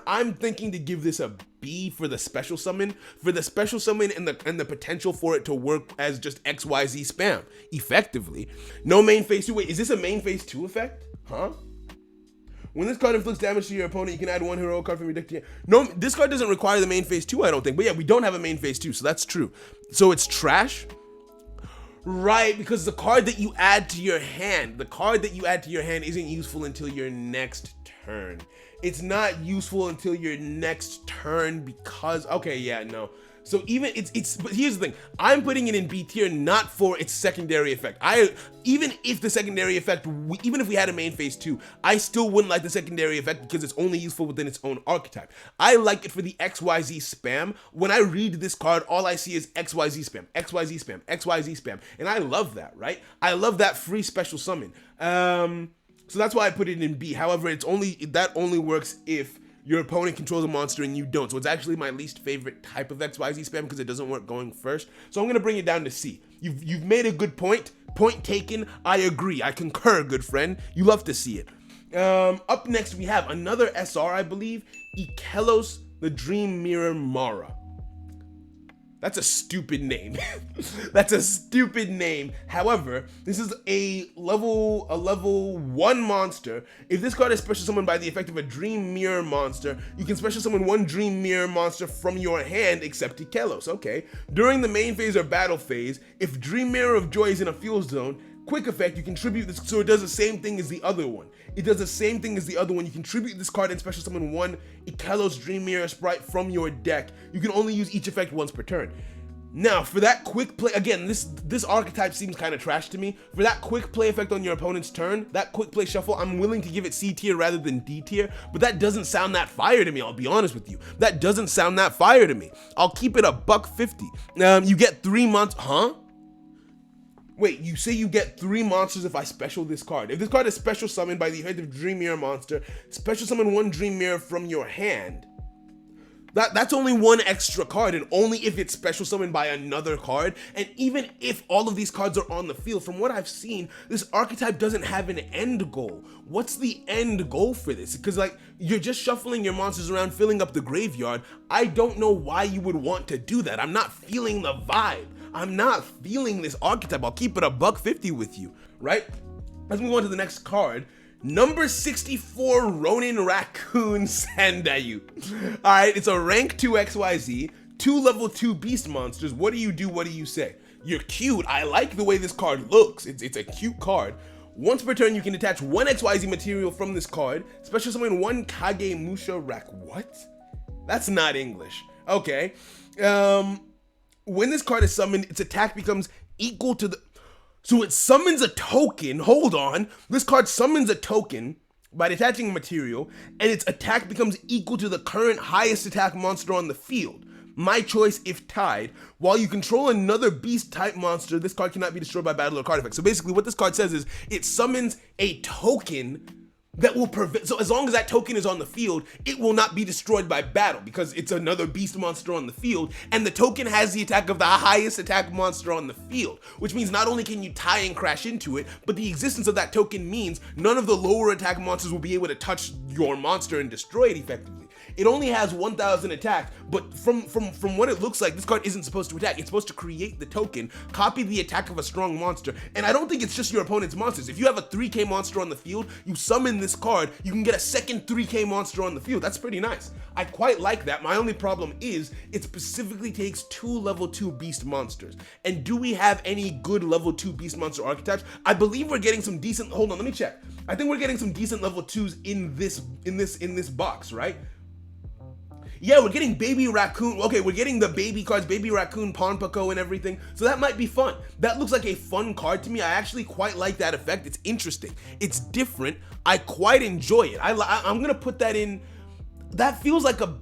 I'm thinking to give this a B for the special summon, and the potential for it to work as just XYZ spam effectively. No main phase 2. Wait, is this a main phase 2 effect? Huh? When this card inflicts damage to your opponent, you can add 1 heroic card from your deck to your... No, this card doesn't require the main phase 2, I don't think. But yeah, we don't have a main phase 2, so that's true. So it's trash? Right, because the card that you add to your hand, isn't useful until your next turn. It's not useful until your next turn because... Okay, yeah, no. So even but here's the thing, I'm putting it in B tier not for its secondary effect. Even if the secondary effect, even if we had a main phase 2, I still wouldn't like the secondary effect because it's only useful within its own archetype. I like it for the XYZ spam. When I read this card, all I see is XYZ spam, XYZ spam, XYZ spam, and I love that, right? I love that free special summon. So that's why I put it in B. However, that only works if your opponent controls a monster and you don't. So it's actually my least favorite type of XYZ spam because it doesn't work going first. So I'm gonna bring it down to C. You've made a good point. Point taken. I agree. I concur, good friend. You love to see it. Up next we have another SR, I believe. Ikelos, the Dream Mirror Mara. That's a stupid name. That's a stupid name. However, this is a level 1 monster. If this card is special summoned by the effect of a Dream Mirror monster, you can special summon 1 Dream Mirror monster from your hand except Ikelos. Okay. During the main phase or battle phase, if Dream Mirror of Joy is in a field zone, quick effect, you contribute this, so it does the same thing as the other one. It does the same thing as the other one. You contribute this card and special summon 1 Ikelos Dream Mirror sprite from your deck. You can only use each effect once per turn. Now, for that quick play, again, this archetype seems kind of trash to me. For that quick play effect on your opponent's turn, that quick play shuffle, I'm willing to give it C tier rather than D tier, but that doesn't sound that fire to me, I'll be honest with you. That doesn't sound that fire to me. I'll keep it $150. You get 3 months, huh? Wait, you say you get 3 monsters if I special this card. If this card is special summoned by the effect of Dream Mirror monster, special summon 1 Dream Mirror from your hand. That's only 1 extra card, and only if it's special summoned by another card. And even if all of these cards are on the field, from what I've seen, this archetype doesn't have an end goal. What's the end goal for this? Because like, you're just shuffling your monsters around, filling up the graveyard. I don't know why you would want to do that. I'm not feeling the vibe. I'm not feeling this archetype. I'll keep it $150 with you, right? Let's move on to the next card. Number 64, Ronin Raccoon Sandayu. All right, it's a rank 2 XYZ, 2 level 2 beast monsters. What do you do? What do you say? You're cute. I like the way this card looks. It's a cute card. Once per turn, you can attach 1 XYZ material from this card. Special summon 1 Kage Musha Rack. What? That's not English. Okay. When this card is summoned, its attack becomes equal to the... So it summons a token, hold on. This card summons a token by detaching material, and its attack becomes equal to the current highest attack monster on the field. My choice if tied. While you control another beast type monster, this card cannot be destroyed by battle or card effect. So basically what this card says is, it summons a token that will prevent, so as long as that token is on the field, it will not be destroyed by battle because it's another beast monster on the field, and the token has the attack of the highest attack monster on the field, which means not only can you tie and crash into it, but the existence of that token means none of the lower attack monsters will be able to touch your monster and destroy it effectively. It only has 1,000 attack, but from what it looks like, this card isn't supposed to attack. It's supposed to create the token, copy the attack of a strong monster, and I don't think it's just your opponent's monsters. If you have a 3K monster on the field, you summon this card, you can get a second 3K monster on the field. That's pretty nice. I quite like that. My only problem is it specifically takes 2 level 2 beast monsters. And do we have any good level 2 beast monster archetypes? I believe we're getting some decent, hold on, let me check. I think we're getting some decent level 2s in this box, right? Yeah, we're getting Baby Raccoon. Okay, we're getting the baby cards, Baby Raccoon, PONPOKO, and everything. So that might be fun. That looks like a fun card to me. I actually quite like that effect. It's interesting. It's different. I quite enjoy it. I'm gonna put that in. That feels like a.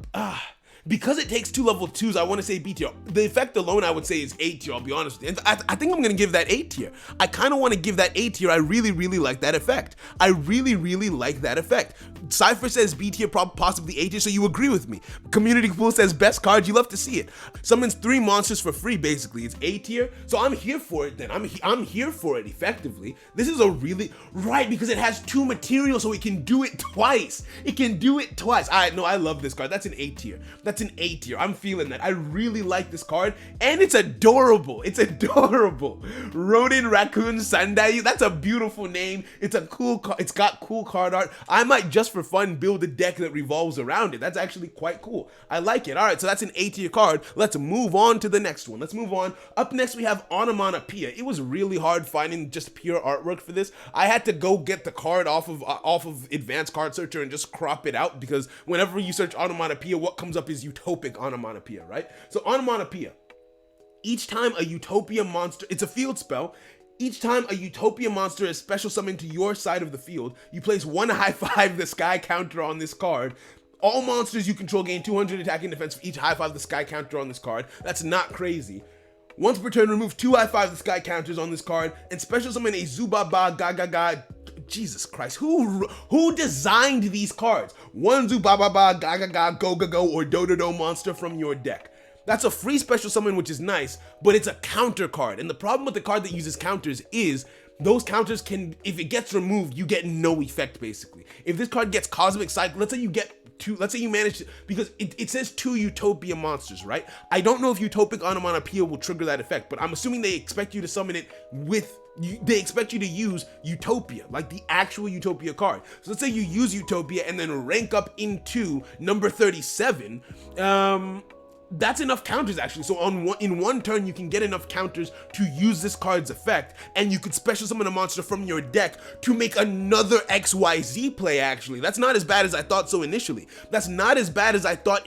Because it takes 2 level 2s, I want to say B tier. The effect alone, I would say, is A tier, I'll be honest with you. And I think I'm going to give that A tier. I kind of want to give that A tier. I really, really like that effect. I really, really like that effect. Cypher says B tier, possibly A tier, so you agree with me. Community Pool says best card, you love to see it. Summons 3 monsters for free, basically. It's A tier, so I'm here for it then. I'm here for it, effectively. This is a really, right, because it has 2 materials, so it can do it twice. It can do it twice. No, I love this card. That's an A tier. That's an A tier. I'm feeling that. I really like this card, and it's adorable. It's adorable. Ronin Raccoon Sandayu. That's a beautiful name. It's a cool card. It's got cool card art. I might just for fun build a deck that revolves around it. That's actually quite cool. I like it. All right, so that's an A tier card. Let's move on to the next one. Let's move on. Up next, we have Onomatopoeia. It was really hard finding just pure artwork for this. I had to go get the card off of Advanced Card Searcher and just crop it out, because whenever you search Onomatopoeia, what comes up is utopic onomatopoeia, right? So onomatopoeia, each time a utopia monster, it's a field spell, each time a utopia monster is special summoned to your side of the field, you place 1 high five the sky counter on this card. All monsters you control gain 200 attack and defense for each high five the sky counter on this card. That's not crazy. Once per turn, remove 2 high five the sky counters on this card and special summon a Zubaba Gagaga. Jesus Christ, who designed these cards? 1 Zubaba Gagaga Go Go Go or Do monster from your deck. That's a free special summon, which is nice, but it's a counter card. And the problem with the card that uses counters is those counters can, if it gets removed, you get no effect basically. If this card gets Cosmic Cycle, let's say you get two, let's say you manage to, because it says 2 Utopia monsters, right? I don't know if Utopic Onomatopoeia will trigger that effect, but I'm assuming they expect you to summon it with, they expect you to use Utopia, like the actual Utopia card. So let's say you use Utopia and then rank up into number 37, that's enough counters actually. So in one turn you can get enough counters to use this card's effect, and you could special summon a monster from your deck to make another XYZ play actually. That's not as bad as I thought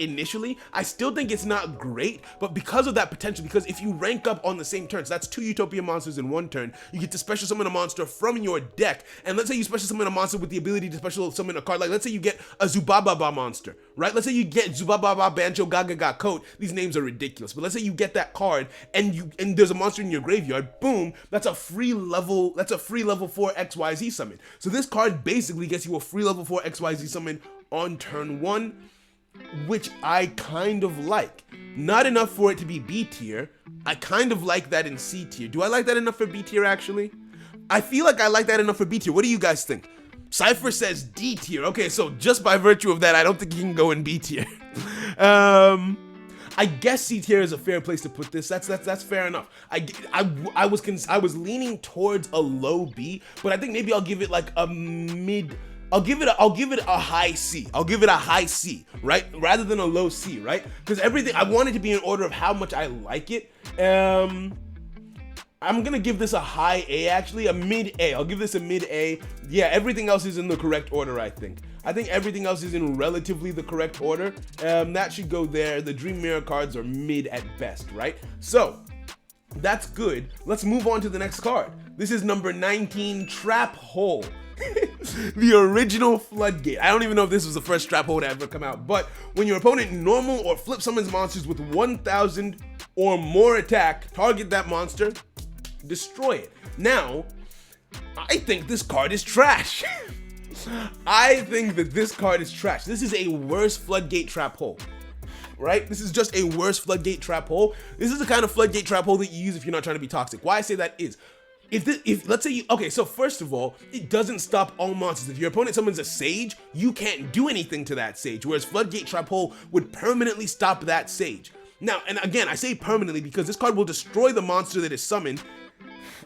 initially. I still think it's not great, but because of that potential, because if you rank up on the same turn, so that's 2 Utopia monsters in one turn, you get to special summon a monster from your deck. And let's say you special summon a monster with the ability to special summon a card, like let's say you get a Zubababa monster, right? Let's say you get Zubababa Bancho Gagaga Coat. These names are ridiculous, but let's say you get that card and there's a monster in your graveyard, boom, that's a free level 4 XYZ summon. So this card basically gets you a free level 4 XYZ summon on turn 1, which I kind of like. Not enough for it to be B tier. I kind of like that in C tier. Do I like that enough for B tier actually? I feel like I like that enough for B tier. What do you guys think? Cypher says D tier. Okay, so just by virtue of that, I don't think he can go in B tier. I guess C tier is a fair place to put this. That's fair enough. I was leaning towards a low B, but I think maybe I'll give it like a mid. I'll give it a high C. I'll give it a high C, right? Rather than a low C, right? Because everything, I want it to be in order of how much I like it. I'm gonna give this a high A actually, a mid A. I'll give this a mid A. Yeah, everything else is in the correct order, I think. I think everything else is in relatively the correct order. That should go there. The Dream Mirror cards are mid at best, right? So, that's good. Let's move on to the next card. This is number 19, Trap Hole. The original Floodgate. I don't even know if this was the first Trap Hole to ever come out, but when your opponent normal or flip summons monsters with 1,000 or more attack, target that monster, destroy it. Now, I think this card is trash. I think that this card is trash. This is a worse Floodgate Trap Hole, right? This is just a worse Floodgate Trap Hole. This is the kind of Floodgate Trap Hole that you use if you're not trying to be toxic. Why I say that is, if let's say okay, so first of all, it doesn't stop all monsters. If your opponent summons a Sage, you can't do anything to that Sage, whereas Floodgate Trap Hole would permanently stop that Sage. Now, and again, I say permanently because this card will destroy the monster that is summoned,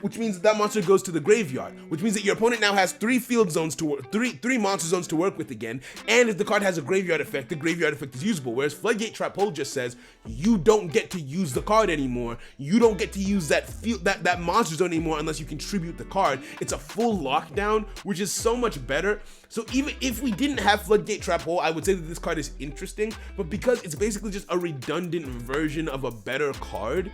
which means that monster goes to the graveyard, which means that your opponent now has 3 field zones to work, three monster zones to work with again, and if the card has a graveyard effect, the graveyard effect is usable, whereas Floodgate Trap Hole just says, you don't get to use the card anymore, you don't get to use that monster zone anymore unless you contribute the card. It's a full lockdown, which is so much better. So even if we didn't have Floodgate Trap Hole, I would say that this card is interesting, but because it's basically just a redundant version of a better card,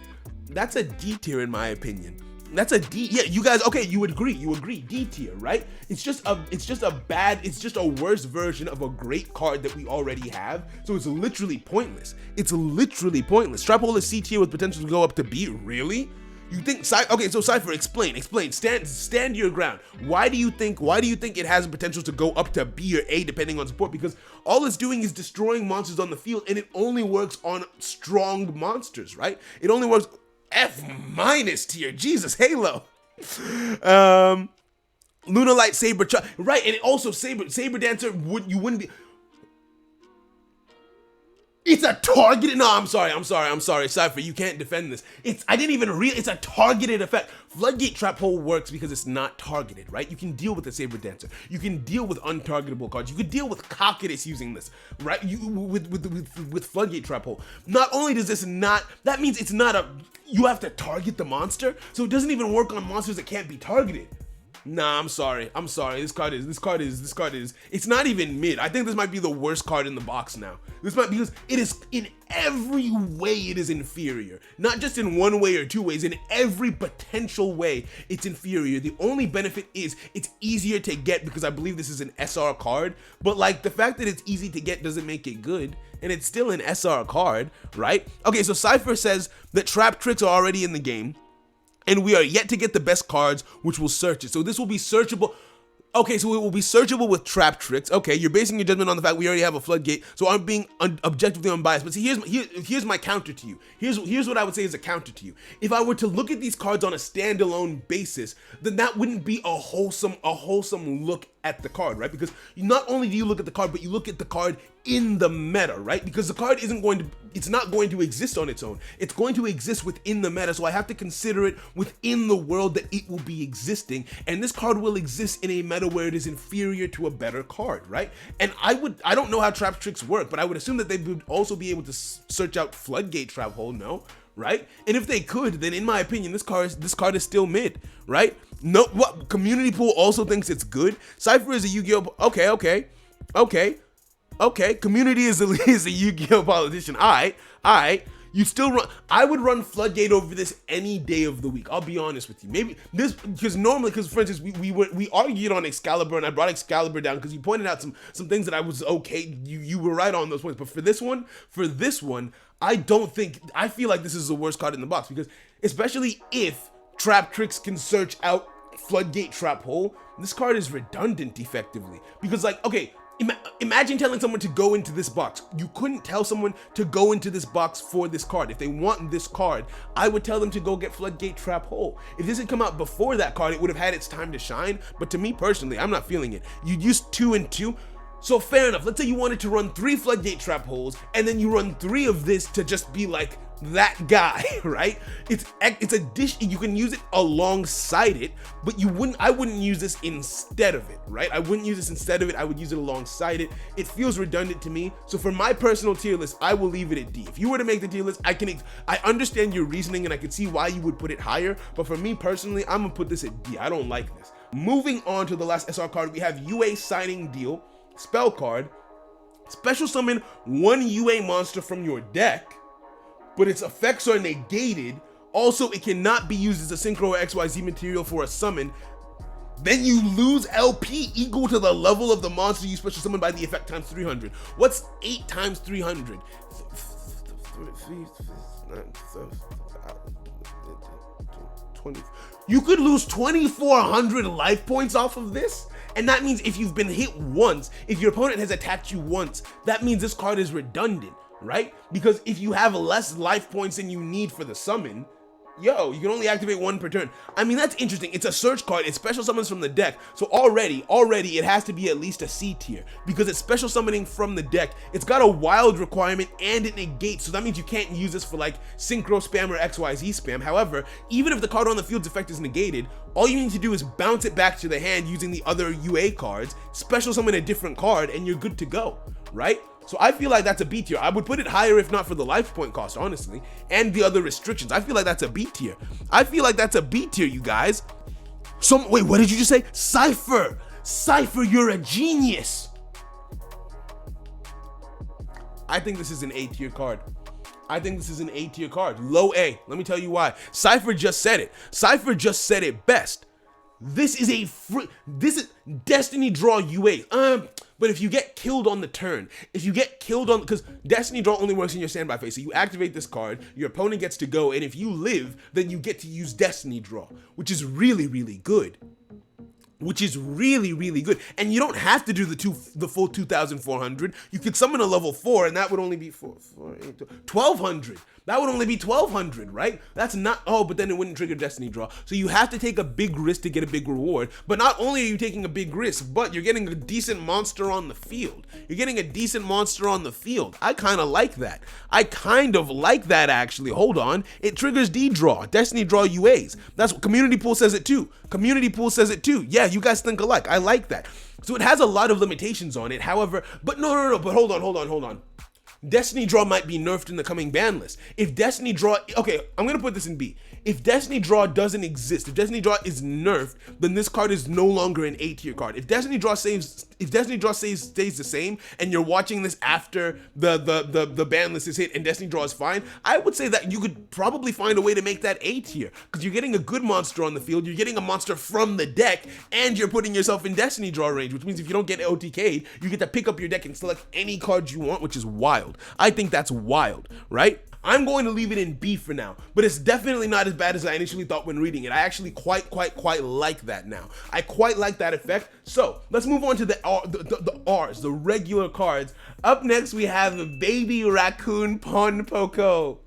that's a D tier in my opinion. That's a D. Yeah, you guys, okay, you agree, D tier, right? It's just a worse version of a great card that we already have. So it's literally pointless. Trap Hole is C tier with potential to go up to B. Really? You think, okay, so Cypher, explain, stand your ground. Why do you think it has potential to go up to B or A depending on support? Because all it's doing is destroying monsters on the field, and it only works on strong monsters, right? It only works F- tier, Jesus, Halo. Lunalight, Saber, right, and it also Saber Dancer, you wouldn't be. It's a targeted, no, I'm sorry, Cypher, you can't defend this. I didn't even it's a targeted effect. Floodgate Trap Hole works because it's not targeted, right? You can deal with the Saber Dancer. You can deal with untargetable cards. You could deal with Cockadus using this, right? With Floodgate Trap Hole. Not only does this not, that means it's not you have to target the monster, so it doesn't even work on monsters that can't be targeted. Nah, I'm sorry. This card is, it's not even mid. I think this might be the worst card in the box now. Because it is, in every way, it is inferior. Not just in one way or two ways, in every potential way, it's inferior. The only benefit is it's easier to get because I believe this is an SR card, but like the fact that it's easy to get doesn't make it good, and it's still an SR card, right? Okay, so Cypher says that Trap Tricks are already in the game, and we are yet to get the best cards, which will search it. So this will be searchable. Okay, so it will be searchable with Trap Tricks. Okay, you're basing your judgment on the fact we already have a Floodgate, so I'm being objectively unbiased. But see, here's my counter to you. Here's what I would say is a counter to you. If I were to look at these cards on a standalone basis, then that wouldn't be a wholesome look at the card, right? Because not only do you look at the card, but you look at the card in the meta, right? Because the card it's not going to exist on its own. It's going to exist within the meta, so I have to consider it within the world that it will be existing, and this card will exist in a meta where it is inferior to a better card, right? And I don't know how trap tricks work, but I would assume that they would also be able to search out Floodgate Trap Hole, no? Right? And if they could, then in my opinion, this card is still mid, right? No, what Community Pool also thinks it's good. Cypher is a Yu-Gi-Oh! Okay. Community is a Yu-Gi-Oh! Politician. All right. You still run. I would run Floodgate over this any day of the week. I'll be honest with you. Maybe this because for instance, we argued on Excalibur, and I brought Excalibur down because you pointed out some things that I was okay. You were right on those points, but for this one, I feel like this is the worst card in the box, because especially if Trap Tricks can search out Floodgate Trap Hole, this card is redundant effectively. Because like, okay, imagine telling someone to go into this box. You couldn't tell someone to go into this box for this card. If they want this card, I would tell them to go get Floodgate Trap Hole. If this had come out before that card, it would have had its time to shine. But to me personally, I'm not feeling it. You'd use 2 and 2. So fair enough. Let's say you wanted to run 3 Floodgate Trap Holes, and then you run 3 of this to just be like that guy, right? It's a dish. You can use it alongside it, but I wouldn't use this instead of it, right? I wouldn't use this instead of it. I would use it alongside it. It feels redundant to me. So for my personal tier list, I will leave it at D. If you were to make the tier list, I understand your reasoning, and I can see why you would put it higher. But for me personally, I'm gonna put this at D. I don't like this. Moving on to the last SR card, we have UA Signing Deal. Spell card. Special summon 1 UA monster from your deck, but its effects are negated. Also, it cannot be used as a Synchro or XYZ material for a summon. Then you lose LP equal to the level of the monster you special summon by the effect times 300. What's 8 times 300? 20. You could lose 2,400 life points off of this. And that means if you've been hit once, if your opponent has attacked you once, that means this card is redundant, right? Because if you have less life points than you need for the summon, you can only activate 1 per turn. I mean, that's interesting. It's a search card. It special summons from the deck. So already it has to be at least a C tier, because it's special summoning from the deck. It's got a wild requirement and it negates. So that means you can't use this for like Synchro spam or XYZ spam. However, even if the card on the field's effect is negated, all you need to do is bounce it back to the hand using the other UA cards, special summon a different card, and you're good to go, right? So I feel like that's a B tier. I would put it higher if not for the life point cost, honestly, and the other restrictions. I feel like that's a B tier. You guys. Wait, what did you just say? Cypher, you're a genius. I think this is an A tier card. Low A. Let me tell you why. Cypher just said it best. This is Destiny Draw UA. But if you get killed on the turn, because Destiny Draw only works in your standby phase, so you activate this card, your opponent gets to go, and if you live, then you get to use Destiny Draw, which is really, really good. And you don't have to do the full 2,400. You could summon a level 4, and that would only be 1,200. That would only be 1,200, right? That's not, but then it wouldn't trigger Destiny Draw. So you have to take a big risk to get a big reward. But not only are you taking a big risk, but you're getting a decent monster on the field. I kind of like that. Actually. Hold on. It triggers D-Draw, Destiny Draw UAs. That's what Community Pool says it too. Yeah, you guys think alike. I like that. So it has a lot of limitations on it. However, but no. But hold on. Destiny Draw might be nerfed in the coming ban list. If Destiny Draw, okay, I'm gonna put this in B. If Destiny Draw doesn't exist, if Destiny Draw is nerfed, then this card is no longer an A tier card. If Destiny Draw stays the same, and you're watching this after the ban list is hit and Destiny Draw is fine, I would say that you could probably find a way to make that A tier, because you're getting a good monster on the field, you're getting a monster from the deck, and you're putting yourself in Destiny Draw range, which means if you don't get OTK'd, you get to pick up your deck and select any card you want, which is wild. I think that's wild, right? I'm going to leave it in B for now, but it's definitely not as bad as I initially thought when reading it. I actually quite like that now. I quite like that effect. So let's move on to the R's, the regular cards. Up next, we have Baby Raccoon PONPOKO.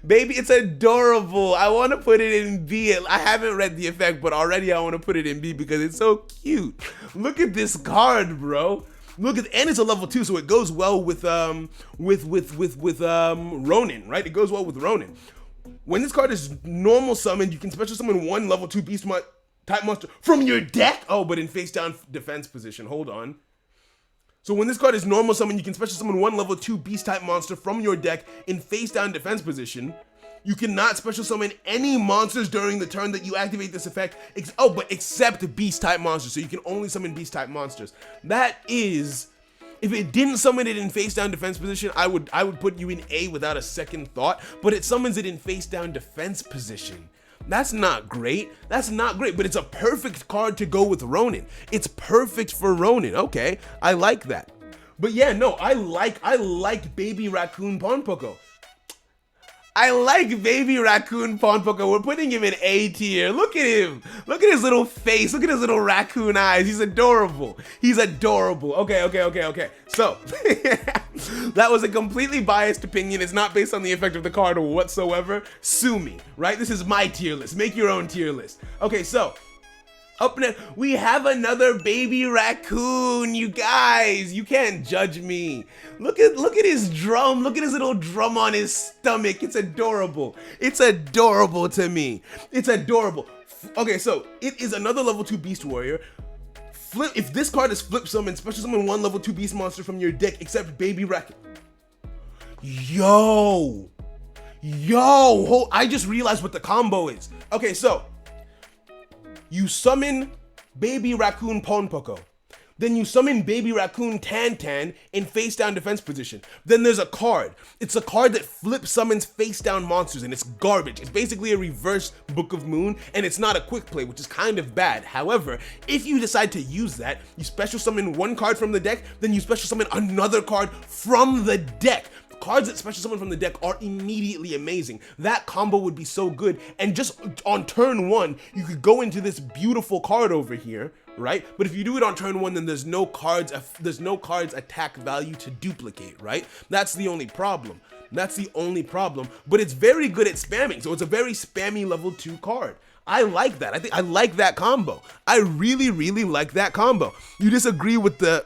Baby, it's adorable. I want to put it in B. I haven't read the effect, but already I want to put it in B because it's so cute. Look at this card, bro. Look at, and it's a level 2, so it goes well with Ronin, right? It goes well with Ronin. When this card is normal summoned, you can special summon one level 2 beast type monster from your deck. Oh, but in face down defense position. Hold on. So when this card is normal summoned, you can special summon one level 2 beast type monster from your deck in face down defense position. You cannot special summon any monsters during the turn that you activate this effect, but except beast type monsters. So you can only summon beast type monsters. That is, if it didn't summon it in face down defense position, I would put you in A without a second thought, but it summons it in face down defense position. That's not great. That's not great, but it's a perfect card to go with Ronin. It's perfect for Ronin. Okay, I like that. But yeah, no, I like Baby Raccoon PONPOKO. I like Baby Raccoon PONPOKO. We're putting him in A tier. Look at him. Look at his little face. Look at his little raccoon eyes. He's adorable. He's adorable. Okay. So, that was a completely biased opinion. It's not based on the effect of the card whatsoever. Sue me, right? This is my tier list. Make your own tier list. Okay, so, up next, we have another Baby Raccoon, you guys. You can't judge me. Look at his drum. Look at his little drum on his stomach. It's adorable. It's adorable to me. It's adorable. Okay, so it is another level 2 Beast Warrior. If this card is flip summon, special summon one level 2 Beast monster from your deck except Baby Raccoon. Yo, I just realized what the combo is. Okay, so you summon Baby Raccoon PONPOKO. Then you summon Baby Raccoon TANTAN in face down defense position. Then there's a card. It's a card that flip summons face down monsters and it's garbage. It's basically a reverse Book of Moon and it's not a quick play, which is kind of bad. However, if you decide to use that, you special summon one card from the deck, then you special summon another card from the deck. Cards that special summon from the deck are immediately amazing. That combo would be so good. And just on turn 1, you could go into this beautiful card over here, right? But if you do it on turn 1, then there's no cards attack value to duplicate, right? That's the only problem. That's the only problem. But it's very good at spamming, so it's a very spammy level 2 card. I like that. I like that combo. I really like that combo. You disagree with the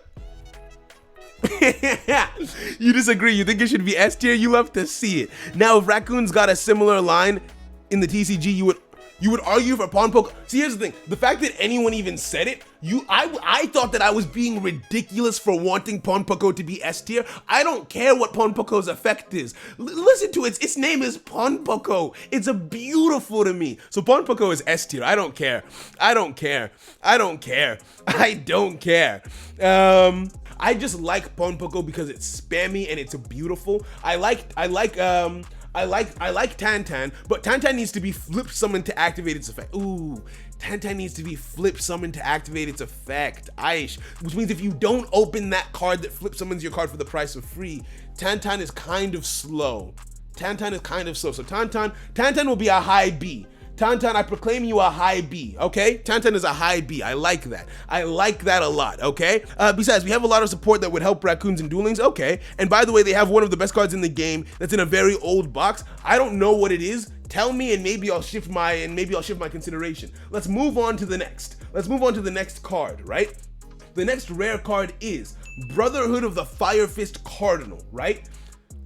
you disagree. You think it should be S tier? You love to see it. Now, if Raccoon's got a similar line in the TCG, you would argue for PONPOKO. See, here's the thing. The fact that anyone even said it, I thought that I was being ridiculous for wanting PONPOKO to be S tier. I don't care what PONPOKO's effect is. Listen to it. Its name is PONPOKO. It's beautiful to me. So PONPOKO is S tier. I don't care. I just like PONPOKO because it's spammy and it's beautiful. I like Tantan, but Tantan needs to be flip summoned to activate its effect. Ooh, Tantan needs to be flip summoned to activate its effect. Aish, which means if you don't open that card that flip summons your card for the price of free, Tantan is kind of slow. So Tantan will be a high B. Tantan, I proclaim you a high B, okay? Tantan is a high B. I like that. I like that a lot, okay? Besides, we have a lot of support that would help raccoons in Duel Links, okay? And by the way, they have one of the best cards in the game that's in a very old box. I don't know what it is. Tell me and maybe I'll shift my consideration. Let's move on to the next. Let's move on to the next card, right? The next rare card is Brotherhood of the Fire Fist Cardinal, right?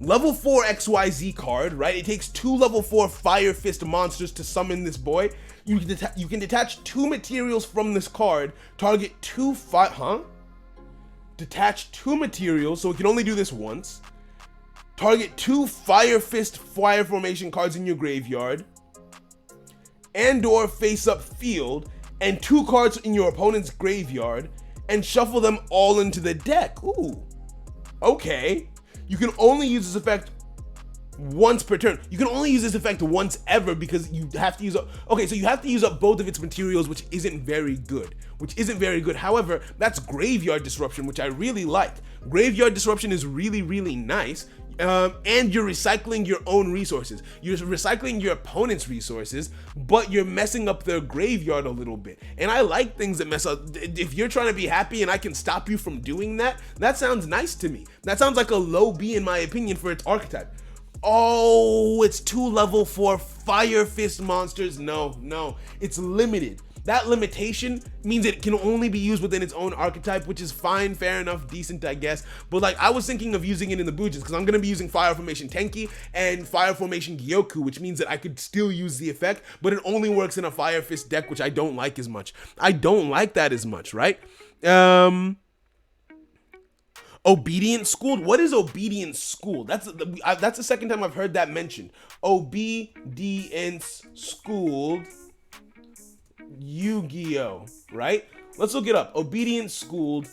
Level 4 XYZ card, right? It takes 2 level 4 Fire Fist monsters to summon this boy. You can detach 2 materials from this card, target 2 Detach 2 materials, so it can only do this once. Target 2 Fire Fist Fire Formation cards in your graveyard, and/or face-up field, and 2 cards in your opponent's graveyard, and shuffle them all into the deck. Ooh, okay. You can only use this effect once per turn. You can only use this effect once ever because you have to use up, okay, so you have to use up both of its materials, which isn't very good. However, that's Graveyard Disruption, which I really like. Graveyard Disruption is really nice. and you're recycling your own resources. You're recycling your opponent's resources, but you're messing up their graveyard a little bit. And I like things that mess up. If you're trying to be happy and I can stop you from doing that, that sounds nice to me. That sounds like a low B in my opinion for its archetype. Oh, it's 2 level 4 Fire Fist monsters. No, it's limited. That limitation means it can only be used within its own archetype, which is fine, fair enough, decent, I guess. But like, I was thinking of using it in the Bujins because I'm going to be using Fire Formation Tenki and Fire Formation Gyoku, which means that I could still use the effect, but it only works in a Fire Fist deck, which I don't like as much. I don't like that as much, right? Obedient Schooled? What is Obedient Schooled? That's the second time I've heard that mentioned. Obedience Schooled Yu-Gi-Oh, right? Let's look it up. Obedient Schooled.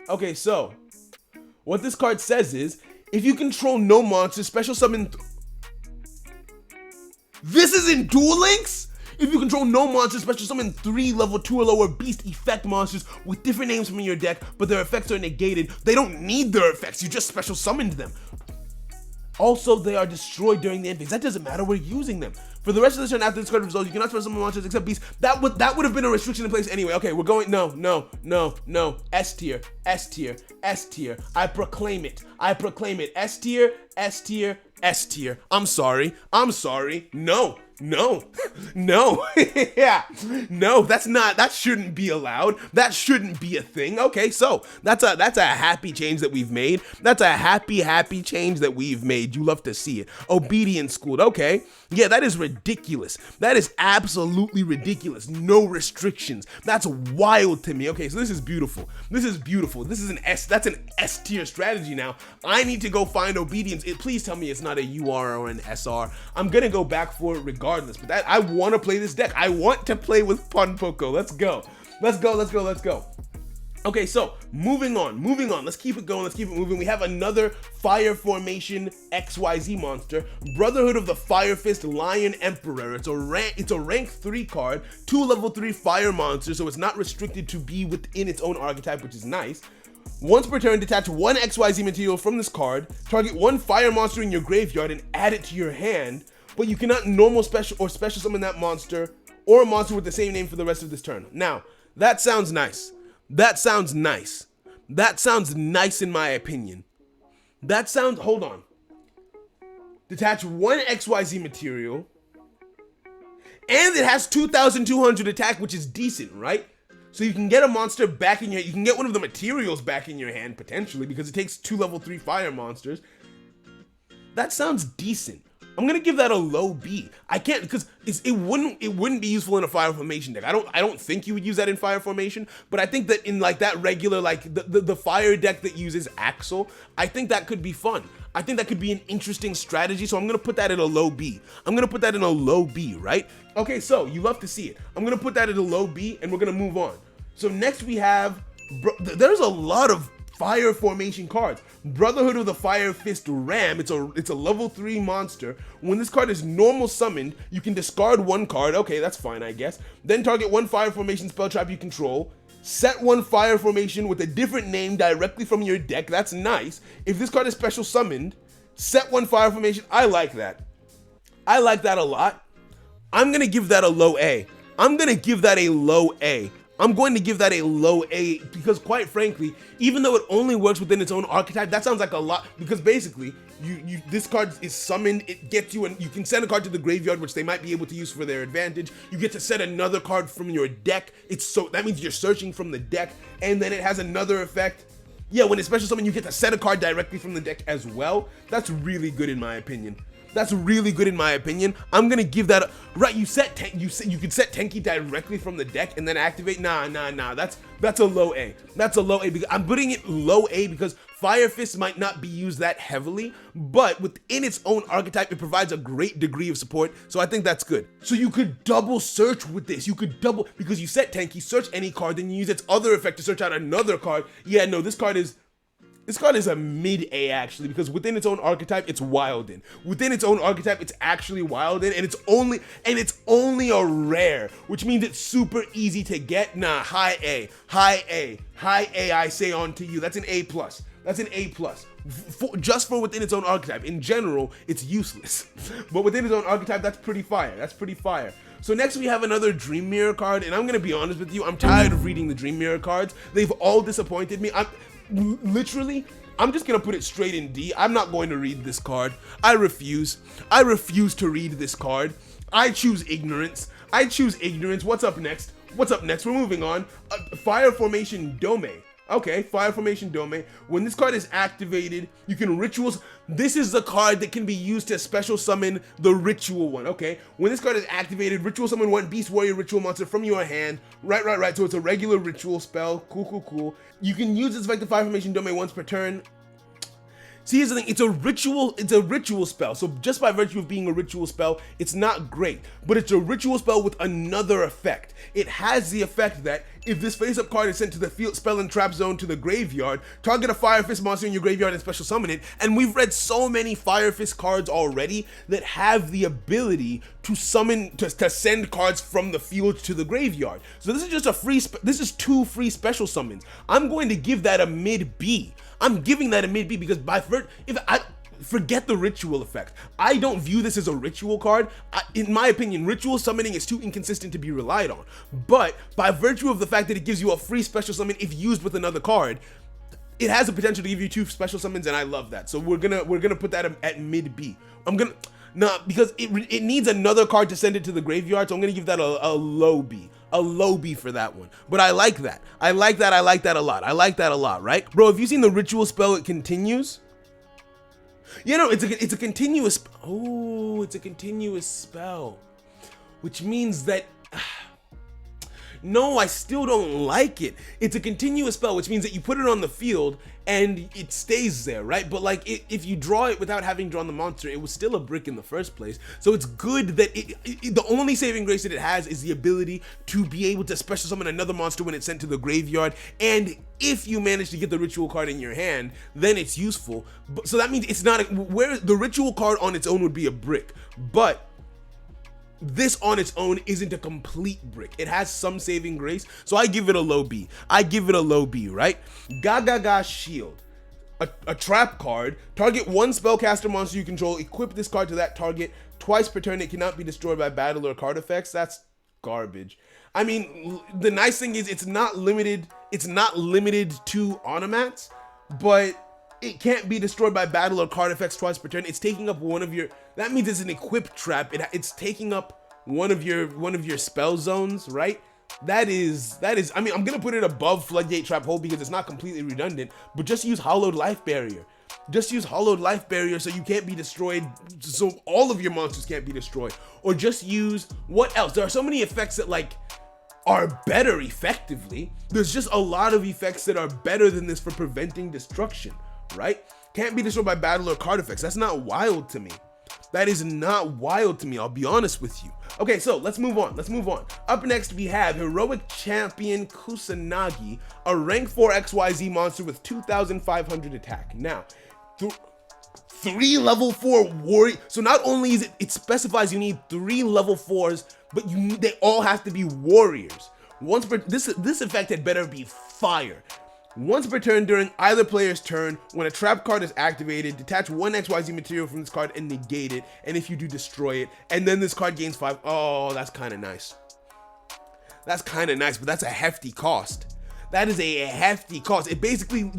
Okay, so what this card says is, if you control no monsters, special summon. This is in Duel Links? If you control no monsters, special summon 3 level 2 or lower beast effect monsters with different names from your deck, but their effects are negated. They don't need their effects, you just special summoned them. Also, they are destroyed during the end phase. That doesn't matter, we're using them. For the rest of the turn after this card resolves, you cannot special summon monsters except beasts. That would have been a restriction in place anyway. Okay, we're going, no. S tier. I proclaim it. S tier. I'm sorry. No. Yeah, no, that shouldn't be allowed. That shouldn't be a thing. Okay, so that's a happy change that we've made. That's a happy change that we've made. You love to see it. Obedient Schooled. Okay, yeah, that is ridiculous. That is absolutely ridiculous. No restrictions. That's wild to me. Okay, so this is beautiful. This is an S. That's an S tier strategy now. I need to go find Obedience. Please tell me it's not a UR or an SR. I'm gonna go back for it regardless. But I want to play this deck. I want to play with PONPOKO. Let's go. Okay, so moving on. Let's keep it going. Let's keep it moving. We have another Fire Formation XYZ monster, Brotherhood of the Fire Fist Lion Emperor. It's a rank 3 card, 2 level 3 fire monster, so it's not restricted to be within its own archetype, which is nice. Once per turn, detach 1 XYZ material from this card, target 1 fire monster in your graveyard and add it to your hand, but you cannot normal special or special summon that monster or a monster with the same name for the rest of this turn. Now, that sounds nice. That sounds nice in my opinion. Hold on. Detach 1 XYZ material, and it has 2,200 attack, which is decent, right? So you can get a monster back in your, you can get one of the materials back in your hand, potentially, because it takes 2 level 3 fire monsters. That sounds decent. I'm gonna give that a low B. I can't, because it wouldn't be useful in a Fire Formation deck. I don't think you would use that in Fire Formation, but I think that in like that regular, like the fire deck that uses Axel, I think that could be fun. I think that could be an interesting strategy, so I'm gonna put that at a low B. Right? Okay, so you love to see it. I'm gonna put that at a low B, and we're gonna move on. So next we have, there's a lot of Fire Formation cards. Brotherhood of the Fire Fist Ram. It's a level 3 monster. When this card is normal summoned, you can discard 1 card. Okay, that's fine, I guess. Then target 1 Fire Formation spell trap you control. Set 1 Fire Formation with a different name directly from your deck. That's nice. If this card is special summoned, set 1 Fire Formation. I like that. I like that a lot. I'm gonna give that a low A. I'm going to give that a low A because, quite frankly, even though it only works within its own archetype, that sounds like a lot, because basically this card is summoned, it gets you, and you can send a card to the graveyard, which they might be able to use for their advantage. You get to set another card from your deck. That means you're searching from the deck, and then it has another effect. Yeah, when it's special summon, you get to set a card directly from the deck as well. That's really good in my opinion. I'm gonna give that right. You could set Tenki directly from the deck and then activate. Nah. That's a low A. Because I'm putting it low A because Fire Fist might not be used that heavily, but within its own archetype, it provides a great degree of support. So I think that's good. So you could double search with this. Because you set Tenki, search any card, then you use its other effect to search out another card. Yeah, no, this card is a mid-A actually, because within its own archetype, it's Wildin. Within its own archetype, it's actually Wildin, and it's only a rare, which means it's super easy to get. Nah, high A, I say on to you. That's an A+. just for within its own archetype. In general, it's useless, but within its own archetype, that's pretty fire. That's pretty fire. So next we have another Dream Mirror card, and I'm gonna be honest with you, I'm tired of reading the Dream Mirror cards. They've all disappointed me. I'm just gonna put it straight in D. I'm not going to read this card. I refuse. I refuse to read this card. I choose ignorance. I choose ignorance. What's up next? What's up next? We're moving on. Fire Formation Dome. Okay, Fire Formation Dome. When this card is activated, you can rituals. This is the card that can be used to special summon the ritual one. Okay, when this card is activated, ritual summon one Beast Warrior ritual monster from your hand. Right. So it's a regular ritual spell. Cool. You can use this effective Fire Formation Dome once per turn. See, here's the thing, it's a ritual spell, so just by virtue of being a ritual spell, it's not great, but it's a ritual spell with another effect. It has the effect that if this face-up card is sent to the field spell and trap zone to the graveyard, target a Fire Fist monster in your graveyard and special summon it, and we've read so many Fire Fist cards already that have the ability to summon, to send cards from the field to the graveyard. So this is just this is 2 free special summons. I'm going to give that a mid B. I'm giving that a mid B because if I forget the ritual effect, I don't view this as a ritual card. In my opinion, ritual summoning is too inconsistent to be relied on. But by virtue of the fact that it gives you a free special summon if used with another card, it has the potential to give you 2 special summons, and I love that. So we're gonna put that at mid B. Because it needs another card to send it to the graveyard, so I'm gonna give that a low B. A low B for that one. But I like that. I like that a lot, right? Bro, have you seen the ritual spell, it continues? You know, it's a continuous, it's a continuous spell. Which means that, no, I still don't like it. It's a continuous spell, which means that you put it on the field and it stays there, right? But like, if you draw it without having drawn the monster, it was still a brick in the first place. So it's good that the only saving grace that it has is the ability to be able to special summon another monster when it's sent to the graveyard. And if you manage to get the ritual card in your hand, then it's useful. So that means it's not, where the ritual card on its own would be a brick, but this on its own isn't a complete brick. It has some saving grace, so I give it a low B. Right? Gaga Shield. A trap card. Target one spellcaster monster you control. Equip this card to that target twice per turn. It cannot be destroyed by battle or card effects. That's garbage. I mean, the nice thing is it's not limited to onomats, but it can't be destroyed by battle or card effects twice per turn. It's taking up one of your, that means it's an equip trap. It's taking up one of your spell zones, right? That is, I mean, I'm gonna put it above Floodgate Trap Hole because it's not completely redundant, but just use Hollowed Life Barrier. Just use Hollowed Life Barrier so you can't be destroyed, so all of your monsters can't be destroyed. Or just use, what else? There are so many effects that like are better effectively. There's just a lot of effects that are better than this for preventing destruction, right? Can't be destroyed by battle or card effects. That's not wild to me. That is not wild to me, I'll be honest with you. Okay, so let's move on. Up next, we have Heroic Champion Kusanagi, a rank 4 XYZ monster with 2,500 attack. Now, 3 level 4 warrior. So not only is it specifies you need 3 level 4s, but they all have to be warriors. Once per, this effect had better be fire. Once per turn during either player's turn, when a trap card is activated, detach 1 XYZ material from this card and negate it, and if you do, destroy it, and then this card gains 5. Oh, that's kind of nice. That's kind of nice, but that's a hefty cost. That is a hefty cost. You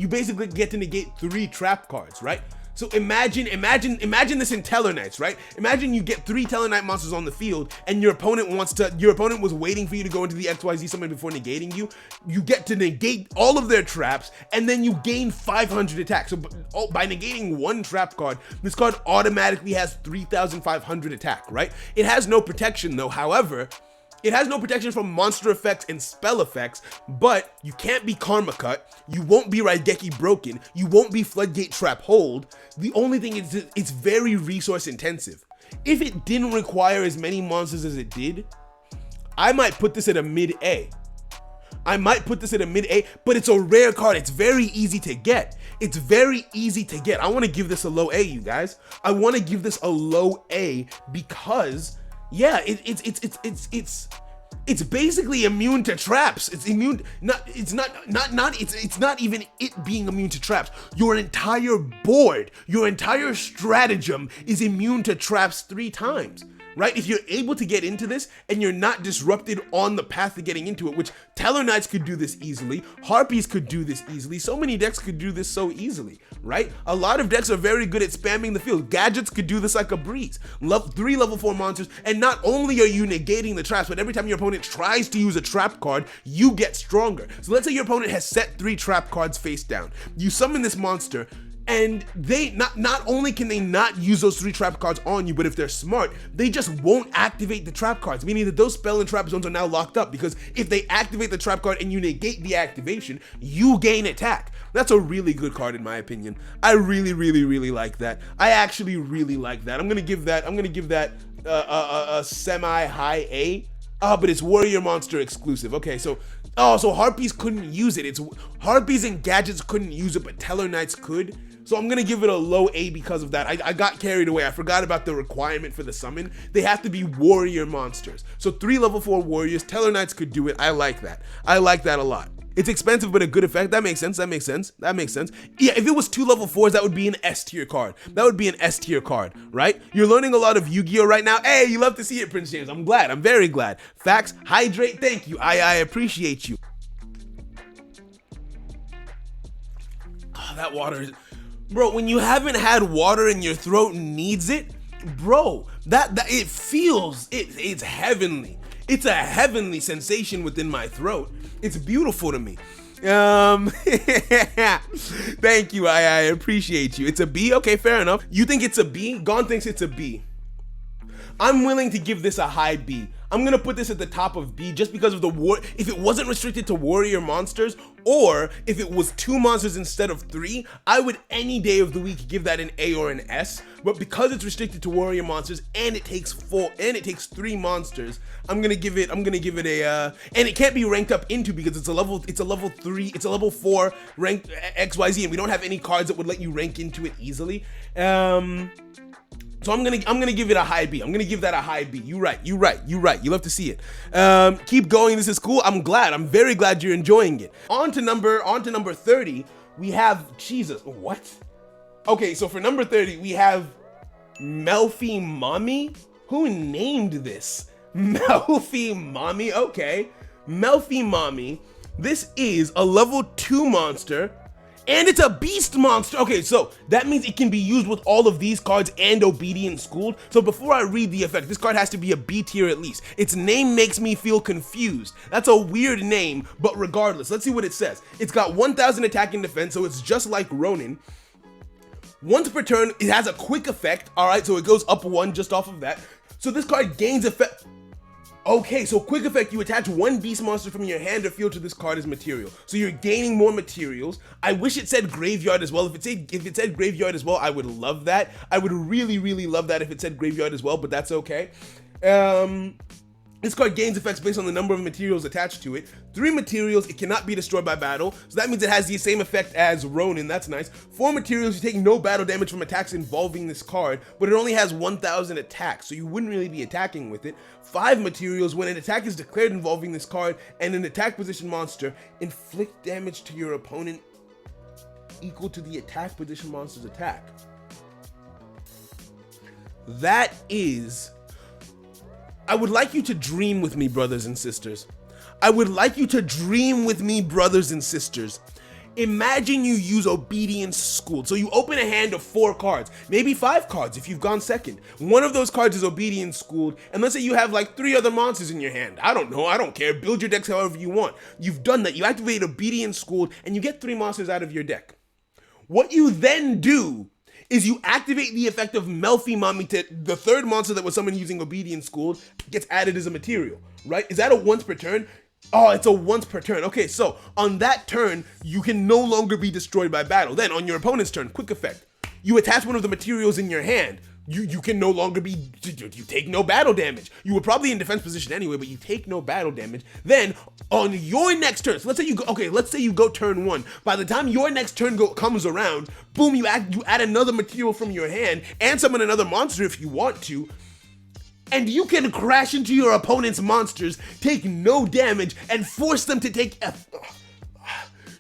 basically get to negate 3 trap cards, right? So imagine this in Tellarknights, right? Imagine you get 3 Tellarknight monsters on the field, and your opponent was waiting for you to go into the XYZ summon before negating you. You get to negate all of their traps, and then you gain 500 attack. So by negating 1 trap card, this card automatically has 3,500 attack, right? It has no protection though. However, it has no protection from monster effects and spell effects, but you can't be Karma Cut, you won't be Raigeki Broken, you won't be Floodgate Trap Hold. The only thing is it's very resource intensive. If it didn't require as many monsters as it did, I might put this at a mid-A. But it's a rare card. It's very easy to get. I want to give this a low A, you guys. I want to give this a low A because yeah, it's basically immune to traps. It's immune, it's not even it being immune to traps. Your entire board, your entire stratagem is immune to traps 3 times. Right? If you're able to get into this and you're not disrupted on the path to getting into it, which Teller Knights could do this easily, Harpies could do this easily, so many decks could do this so easily, right? A lot of decks are very good at spamming the field. Gadgets could do this like a breeze. 3 level 4 monsters, and not only are you negating the traps, but every time your opponent tries to use a trap card, you get stronger. So let's say your opponent has set 3 trap cards face down. You summon this monster, and they not only can they not use those 3 trap cards on you, but if they're smart, they just won't activate the trap cards, meaning that those spell and trap zones are now locked up, because if they activate the trap card and you negate the activation, you gain attack. That's a really good card in my opinion. I really like that. I actually really like that. I'm gonna give that a semi-high A. But it's Warrior Monster exclusive. Okay, so Harpies couldn't use it. It's Harpies and Gadgets couldn't use it, but Teller Knights could. So I'm gonna give it a low A because of that. I got carried away. I forgot about the requirement for the summon. They have to be Warrior monsters. So 3 level 4 Warriors, Teller Knights could do it. I like that. I like that a lot. It's expensive, but a good effect. That makes sense. Yeah, if it was 2 level 4s, that would be an S tier card. That would be an S tier card, right? You're learning a lot of Yu-Gi-Oh right now. Hey, you love to see it, Prince James. I'm glad. I'm very glad. Facts, hydrate, thank you. I appreciate you. Oh, that water is... Bro, when you haven't had water and your throat needs it, bro, that it feels, it's heavenly. It's a heavenly sensation within my throat. It's beautiful to me. Thank you, I appreciate you. It's a B? Okay, fair enough. You think it's a B? Gon thinks it's a B. I'm willing to give this a high B. I'm gonna put this at the top of B just because of the if it wasn't restricted to warrior monsters, or if it was 2 monsters instead of 3, I would any day of the week give that an A or an S. But because it's restricted to warrior monsters and it takes 3 monsters, I'm gonna give it a and it can't be ranked up into because it's a level 4 ranked XYZ, and we don't have any cards that would let you rank into it easily. So I'm gonna give it a high B. I'm gonna give that a high B. You right. You love to see it. Keep going. This is cool. I'm glad. I'm very glad you're enjoying it. On to number 30. We have Jesus. What? Okay, so for number 30, we have Melfi Mommy. Who named this? Melfi Mommy. Okay, Melfi Mommy. This is a level 2 monster. And it's a beast monster. Okay, so that means it can be used with all of these cards and Obedient Schooled. So before I read the effect, this card has to be a B tier at least. Its name makes me feel confused. That's a weird name, but regardless, let's see what it says. It's got 1000 attack and defense, so it's just like Ronin. Once per turn, it has a quick effect. All right, so it goes up 1 just off of that. So this card gains effect. Okay, so quick effect, you attach 1 beast monster from your hand or field to this card as material. So you're gaining more materials. I wish it said graveyard as well. If it said graveyard as well, I would love that. I would really love that if it said graveyard as well, but that's okay. This card gains effects based on the number of materials attached to it. 3 materials, it cannot be destroyed by battle. So that means it has the same effect as Ronin, that's nice. 4 materials, you take no battle damage from attacks involving this card, but it only has 1000 attacks, so you wouldn't really be attacking with it. 5 materials, when an attack is declared involving this card and an attack position monster, inflict damage to your opponent equal to the attack position monster's attack. That is... I would like you to dream with me, brothers and sisters. I would like you to dream with me, brothers and sisters. Imagine you use Obedience Schooled. So you open a hand of 4 cards, maybe 5 cards if you've gone second. One of those cards is Obedience Schooled, and let's say you have like 3 other monsters in your hand. I don't know, I don't care. Build your decks however you want. You've done that. You activate Obedience Schooled, and you get 3 monsters out of your deck. What you then do is you activate the effect of Melfi Mommy to the 3rd monster that was summoned using Obedience Schooled gets added as a material, right? Is that a once per turn? Oh, it's a once per turn. Okay, so on that turn, you can no longer be destroyed by battle. Then on your opponent's turn, quick effect. You attach one of the materials in your hand. You can no longer be, you take no battle damage. You were probably in defense position anyway, but you take no battle damage. Then on your next turn, so let's say you go turn 1. By the time your next turn comes around, boom, you add another material from your hand and summon another monster if you want to. and you can crash into your opponent's monsters, take no damage, and force them to take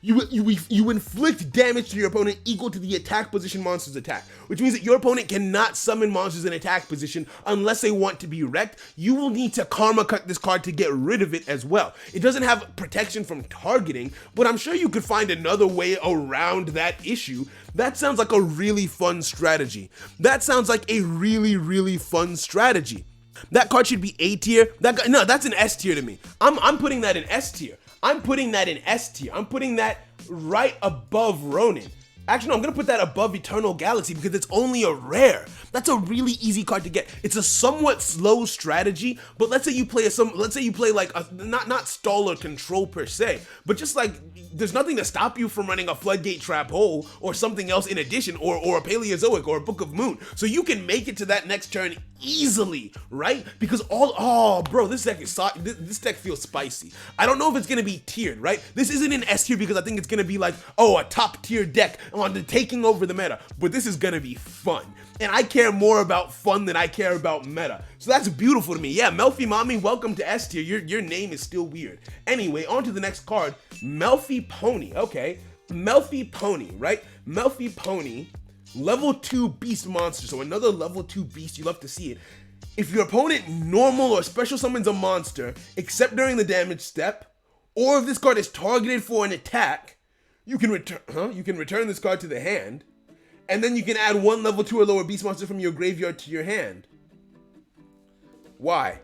You inflict damage to your opponent equal to the attack position monster's attack, which means that your opponent cannot summon monsters in attack position unless they want to be wrecked. You will need to karma cut this card to get rid of it as well. It doesn't have protection from targeting, but I'm sure you could find another way around that issue. That sounds like a really fun strategy. That sounds like a really, really fun strategy. That card should be A tier. No, that's an S tier to me. I'm putting that in S tier. I'm putting that in S tier. I'm putting that right above Ronin. Actually, no, I'm gonna put that above Eternal Galaxy because it's only a rare. That's a really easy card to get. It's a somewhat slow strategy, but let's say you play like a not stall or control per se, but just like there's nothing to stop you from running a Floodgate Trap Hole or something else in addition, or a Paleozoic or a Book of Moon. So you can make it to that next turn easily, right? Because bro, this deck feels spicy. I don't know if it's gonna be tiered, right? This isn't an S tier because I think it's gonna be like, a top tier deck on the taking over the meta, but this is gonna be fun. And I care more about fun than I care about meta. So that's beautiful to me. Yeah, Melfi Mami, welcome to S tier. Your name is still weird. Anyway, on to the next card, Melfi Pony. Okay, Melfi Pony, right? Melfi Pony, level 2 beast monster. So another level 2 beast, you love to see it. If your opponent normal or special summons a monster, except during the damage step, or if this card is targeted for an attack, you can return this card to the hand, and then you can add 1 level 2 or lower beast monster from your graveyard to your hand. Why?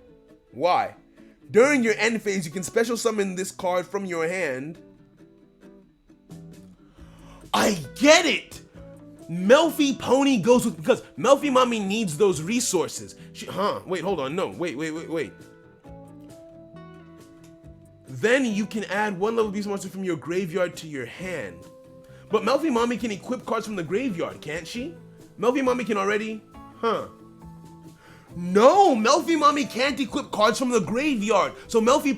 During your end phase, you can special summon this card from your hand. I get it! Melfi Pony goes with, because Melfi Mami needs those resources. Wait, hold on, no, wait. Then you can add 1 level beast monster from your graveyard to your hand. But Melfi Mami can equip cards from the graveyard, can't she? Melfi Mami can already? No, Melfi Mami can't equip cards from the graveyard. So Melfi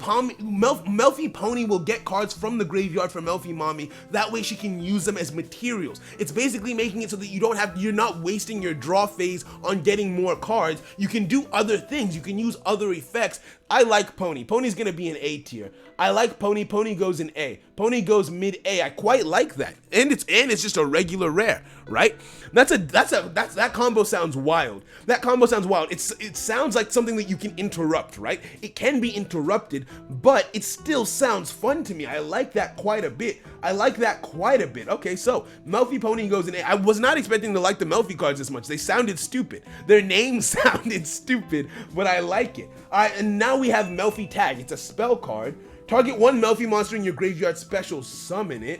Pony will get cards from the graveyard for Melfi Mami. That way she can use them as materials. It's basically making it so that you're not wasting your draw phase on getting more cards. You can do other things. You can use other effects. I like Pony. Pony's gonna be an A tier. I like Pony. Pony goes in A. Pony goes mid A. I quite like that. And it's just a regular rare, right? That combo sounds wild. That combo sounds wild. It sounds like something that you can interrupt, right? It can be interrupted, but it still sounds fun to me. I like that quite a bit. Okay, so Melfi Pony goes in A. I was not expecting to like the Melfi cards this much. They sounded stupid. Their names sounded stupid, but I like it. All right, and now we have Melfi Tag. It's a spell card. Target 1 Melfi monster in your graveyard, special summon it,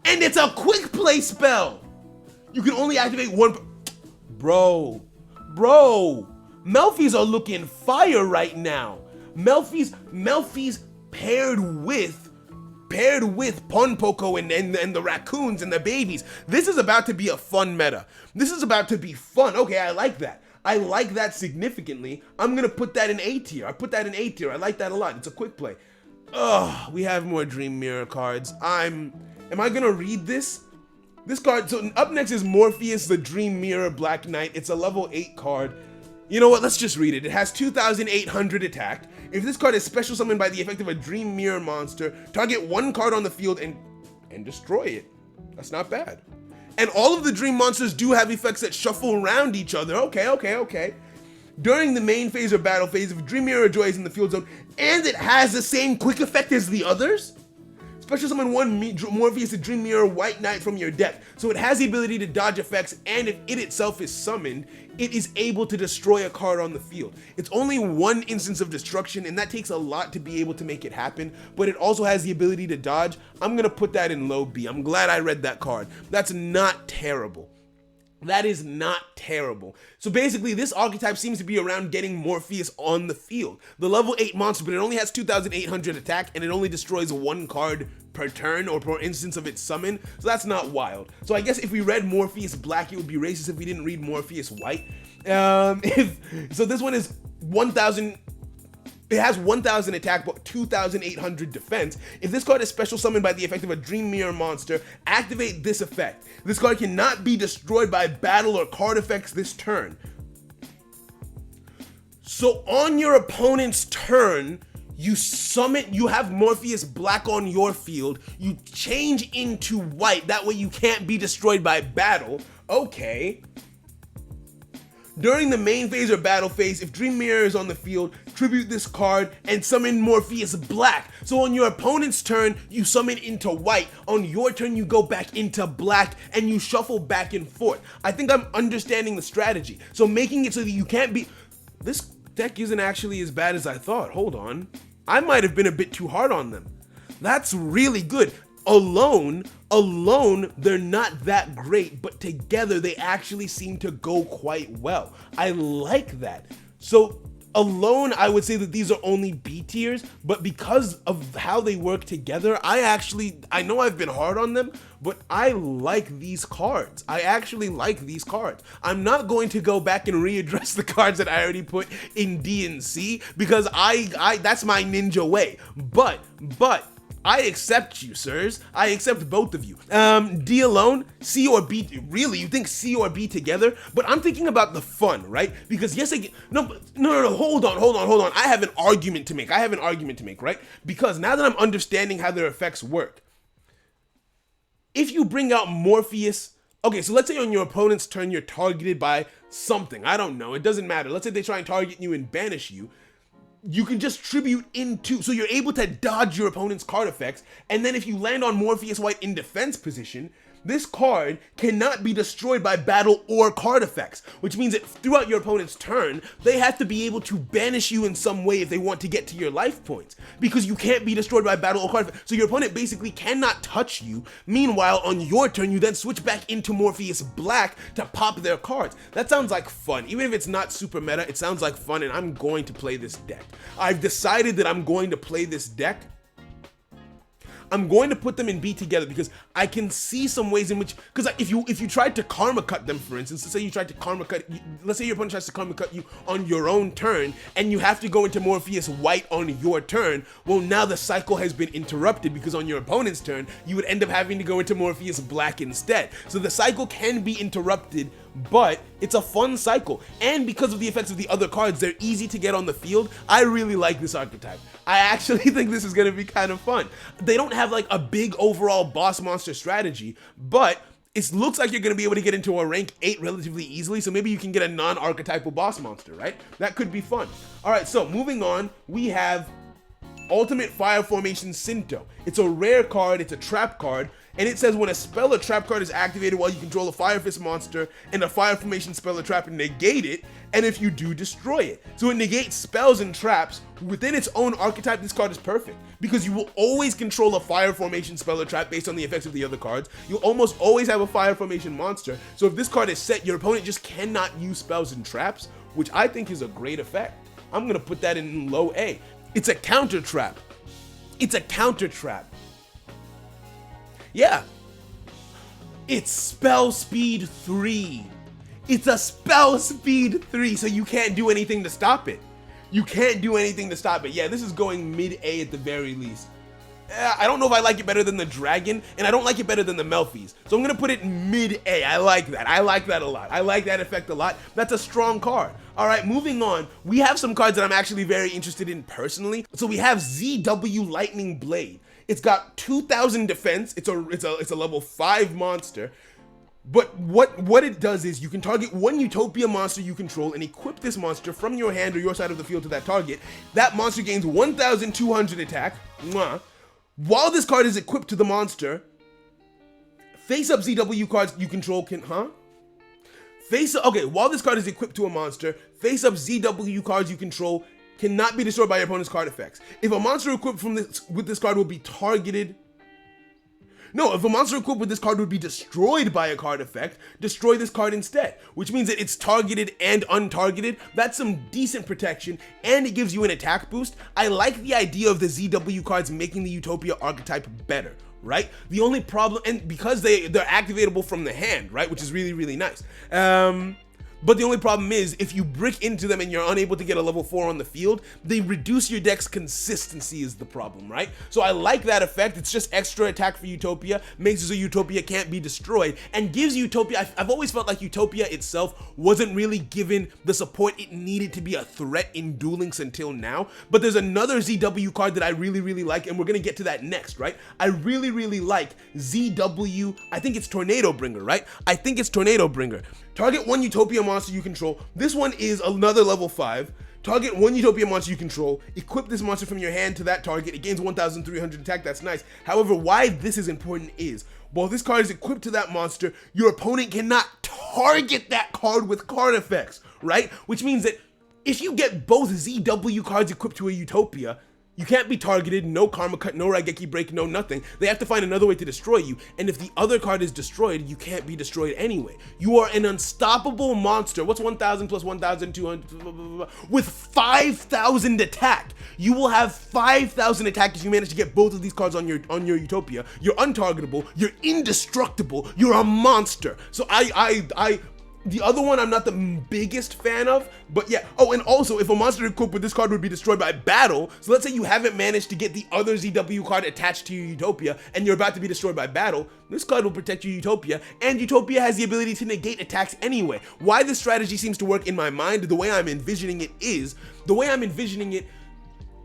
and it's a quick play spell. You can only activate 1. Bro, Melfis are looking fire right now. Melfis paired with PONPOKO and the raccoons and the babies. This is about to be a fun meta. This is about to be fun. Okay, I like that. I like that significantly. I'm gonna put that in A tier. I put that in A tier. I like that a lot. It's a quick play. We have more Dream Mirror cards. Am I gonna read this? This card, so up next is Morpheus, the Dream Mirror Black Knight. It's a level 8 card. You know what, let's just read it. It has 2,800 attack. If this card is special summoned by the effect of a Dream Mirror monster, target 1 card on the field and destroy it. That's not bad. And all of the Dream monsters do have effects that shuffle around each other. Okay. During the main phase or battle phase, if Dream Mirror Joy is in the field zone, and it has the same quick effect as the others, special summon 1 Morpheus, the Dream Mirror White Knight from your deck. So it has the ability to dodge effects, and if it itself is summoned, it is able to destroy a card on the field. It's only 1 instance of destruction, and that takes a lot to be able to make it happen, but it also has the ability to dodge. I'm gonna put that in low B. I'm glad I read that card. That's not terrible. That is not terrible. So basically, this archetype seems to be around getting Morpheus on the field. The level 8 monster, but it only has 2,800 attack, and it only destroys 1 card per turn or per instance of its summon. So that's not wild. So I guess if we read Morpheus Black, it would be racist if we didn't read Morpheus White. So this one is 1,000. It has 1,000 attack, but 2,800 defense. If this card is special summoned by the effect of a Dream Mirror monster, activate this effect. This card cannot be destroyed by battle or card effects this turn. So on your opponent's turn, you summon, you have Morpheus black on your field, you change into white, that way you can't be destroyed by battle. Okay. During the main phase or battle phase, if Dream Mirror is on the field, tribute this card and summon Morpheus black. So on your opponent's turn, you summon into white. On your turn, you go back into black and you shuffle back and forth. I think I'm understanding the strategy. So making it so that you can't be... This deck isn't actually as bad as I thought. Hold on. I might have been a bit too hard on them. That's really good. Alone, they're not that great, but together they actually seem to go quite well. I like that. So alone, I would say that these are only B tiers, but because of how they work together, I know I've been hard on them, but I like these cards. I actually like these cards. I'm not going to go back and readdress the cards that I already put in D and C because that's my ninja way. But I accept you, sirs. I accept both of you. D alone, C or B. Really, you think C or B together? But I'm thinking about the fun, right? Because yes, no, hold on. I have an argument to make. Right? Because now that I'm understanding how their effects work, if you bring out Morpheus, okay, so let's say on your opponent's turn, you're targeted by something. I don't know. It doesn't matter. Let's say they try and target you and banish you. You can just tribute into, so you're able to dodge your opponent's card effects, and then if you land on Morpheus White in defense position, this card cannot be destroyed by battle or card effects, which means that throughout your opponent's turn, they have to be able to banish you in some way if they want to get to your life points, because you can't be destroyed by battle or card effects. So your opponent basically cannot touch you. Meanwhile, on your turn, you then switch back into Morpheus Black to pop their cards. That sounds like fun. Even if it's not super meta, it sounds like fun, and I'm going to play this deck. I've decided that I'm going to play this deck. I'm going to put them in B together because I can see some ways in which, because if you tried to karma cut them, for instance, let's say you tried to karma cut, let's say your opponent tries to karma cut you on your own turn, and you have to go into Morpheus White on your turn, well, now the cycle has been interrupted because on your opponent's turn, you would end up having to go into Morpheus Black instead. So the cycle can be interrupted, but it's a fun cycle. And because of the effects of the other cards, they're easy to get on the field. I really like this archetype. I actually think this is gonna be kind of fun. They don't have like a big overall boss monster strategy, but it looks like you're gonna be able to get into a rank 8 relatively easily, so maybe you can get a non-archetypal boss monster, right? That could be fun. All right, so moving on, we have Ultimate Fire Formation Sinto. It's a rare card, it's a trap card, and it says when a spell or trap card is activated while you control a Fire Fist monster and a Fire Formation spell or trap, negate it, and if you do, destroy it. So it negates spells and traps. Within its own archetype, this card is perfect because you will always control a Fire Formation spell or trap based on the effects of the other cards. You'll almost always have a Fire Formation monster. So if this card is set, your opponent just cannot use spells and traps, which I think is a great effect. I'm gonna put that in low A. It's a counter trap. It's a counter trap. Yeah. It's spell speed 3. It's a spell speed 3, so you can't do anything to stop it. You can't do anything to stop it. Yeah, this is going mid-A at the very least. I don't know if I like it better than the Dragon, and I don't like it better than the Melfi's. So I'm gonna put it mid-A. I like that. I like that a lot. I like that effect a lot. That's a strong card. All right, moving on. We have some cards that I'm actually very interested in personally. So we have ZW Lightning Blade. It's got 2,000 defense. It's a level 5 monster. But what it does is you can target one Utopia monster you control and equip this monster from your hand or your side of the field to that target. That monster gains 1,200 attack. Mwah. While this card is equipped to the monster, face-up ZW cards you control can, while this card is equipped to a monster, face-up ZW cards you control cannot be destroyed by your opponent's card effects. If a monster equipped with this card will be targeted, if a monster equipped with this card would be destroyed by a card effect, destroy this card instead, which means that it's targeted and untargeted. That's some decent protection, and it gives you an attack boost. I like the idea of the ZW cards making the Utopia archetype better, right? The only problem, and because they're activatable from the hand, right, which is really, really nice. But the only problem is, if you brick into them and you're unable to get a level 4 on the field, they reduce your deck's consistency is the problem, right? So I like that effect. It's just extra attack for Utopia, makes it so Utopia can't be destroyed, and gives Utopia, I've always felt like Utopia itself wasn't really given the support it needed to be a threat in Duel Links until now. But there's another ZW card that I really like, and we're gonna get to that next, right? I really like ZW, I think it's Tornado Bringer, right? I think it's Tornado Bringer. Target one Utopia monster you control. This one is another level 5. Target one Utopia monster you control. Equip this monster from your hand to that target. It gains 1,300 attack. That's nice. However, why this is important is, while this card is equipped to that monster, your opponent cannot target that card with card effects, right? Which means that if you get both ZW cards equipped to a Utopia, you can't be targeted, no Karma Cut, no Raigeki Break, no nothing. They have to find another way to destroy you, and if the other card is destroyed, you can't be destroyed anyway. You are an unstoppable monster. What's 1,000 plus 1,200? With 5,000 attack. You will have 5,000 attack if you manage to get both of these cards on your Utopia. You're untargetable, you're indestructible, you're a monster. So the other one I'm not the biggest fan of, but yeah. Oh, and also, if a monster equipped with this card would be destroyed by battle, so let's say you haven't managed to get the other ZW card attached to your Utopia, and you're about to be destroyed by battle, this card will protect your Utopia, and Utopia has the ability to negate attacks anyway. Why this strategy seems to work in my mind, the way I'm envisioning it is,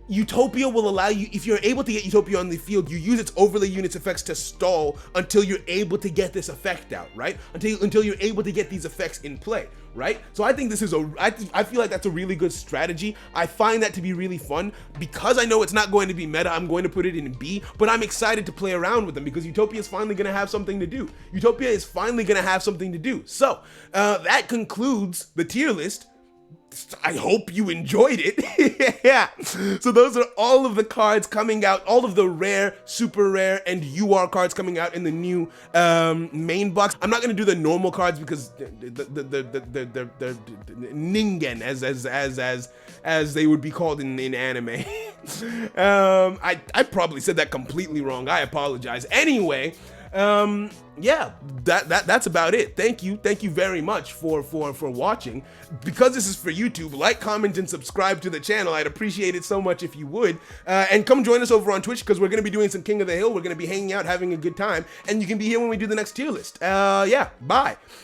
Utopia will allow you, if you're able to get Utopia on the field, you use its overlay units effects to stall until you're able to get this effect out, right? Until you're able to get these effects in play, right? So I think this is I feel like that's a really good strategy. I find that to be really fun. Because I know it's not going to be meta, I'm going to put it in B, but I'm excited to play around with them because Utopia is finally going to have something to do. Utopia is finally going to have something to do. So that concludes the tier list. I hope you enjoyed it. Yeah. So those are all of the cards coming out, all of the rare, super rare, and UR cards coming out in the new main box. I'm not gonna do the normal cards because the ningen, as they would be called in anime. I probably said that completely wrong. I apologize. Anyway. Yeah, that's about it. Thank you very much for watching. Because this is for YouTube, like, comment, and subscribe to the channel. I'd appreciate it so much if you would. And come join us over on Twitch because we're gonna be doing some King of the Hill. We're gonna be hanging out, having a good time, and you can be here when we do the next tier list. Yeah, bye.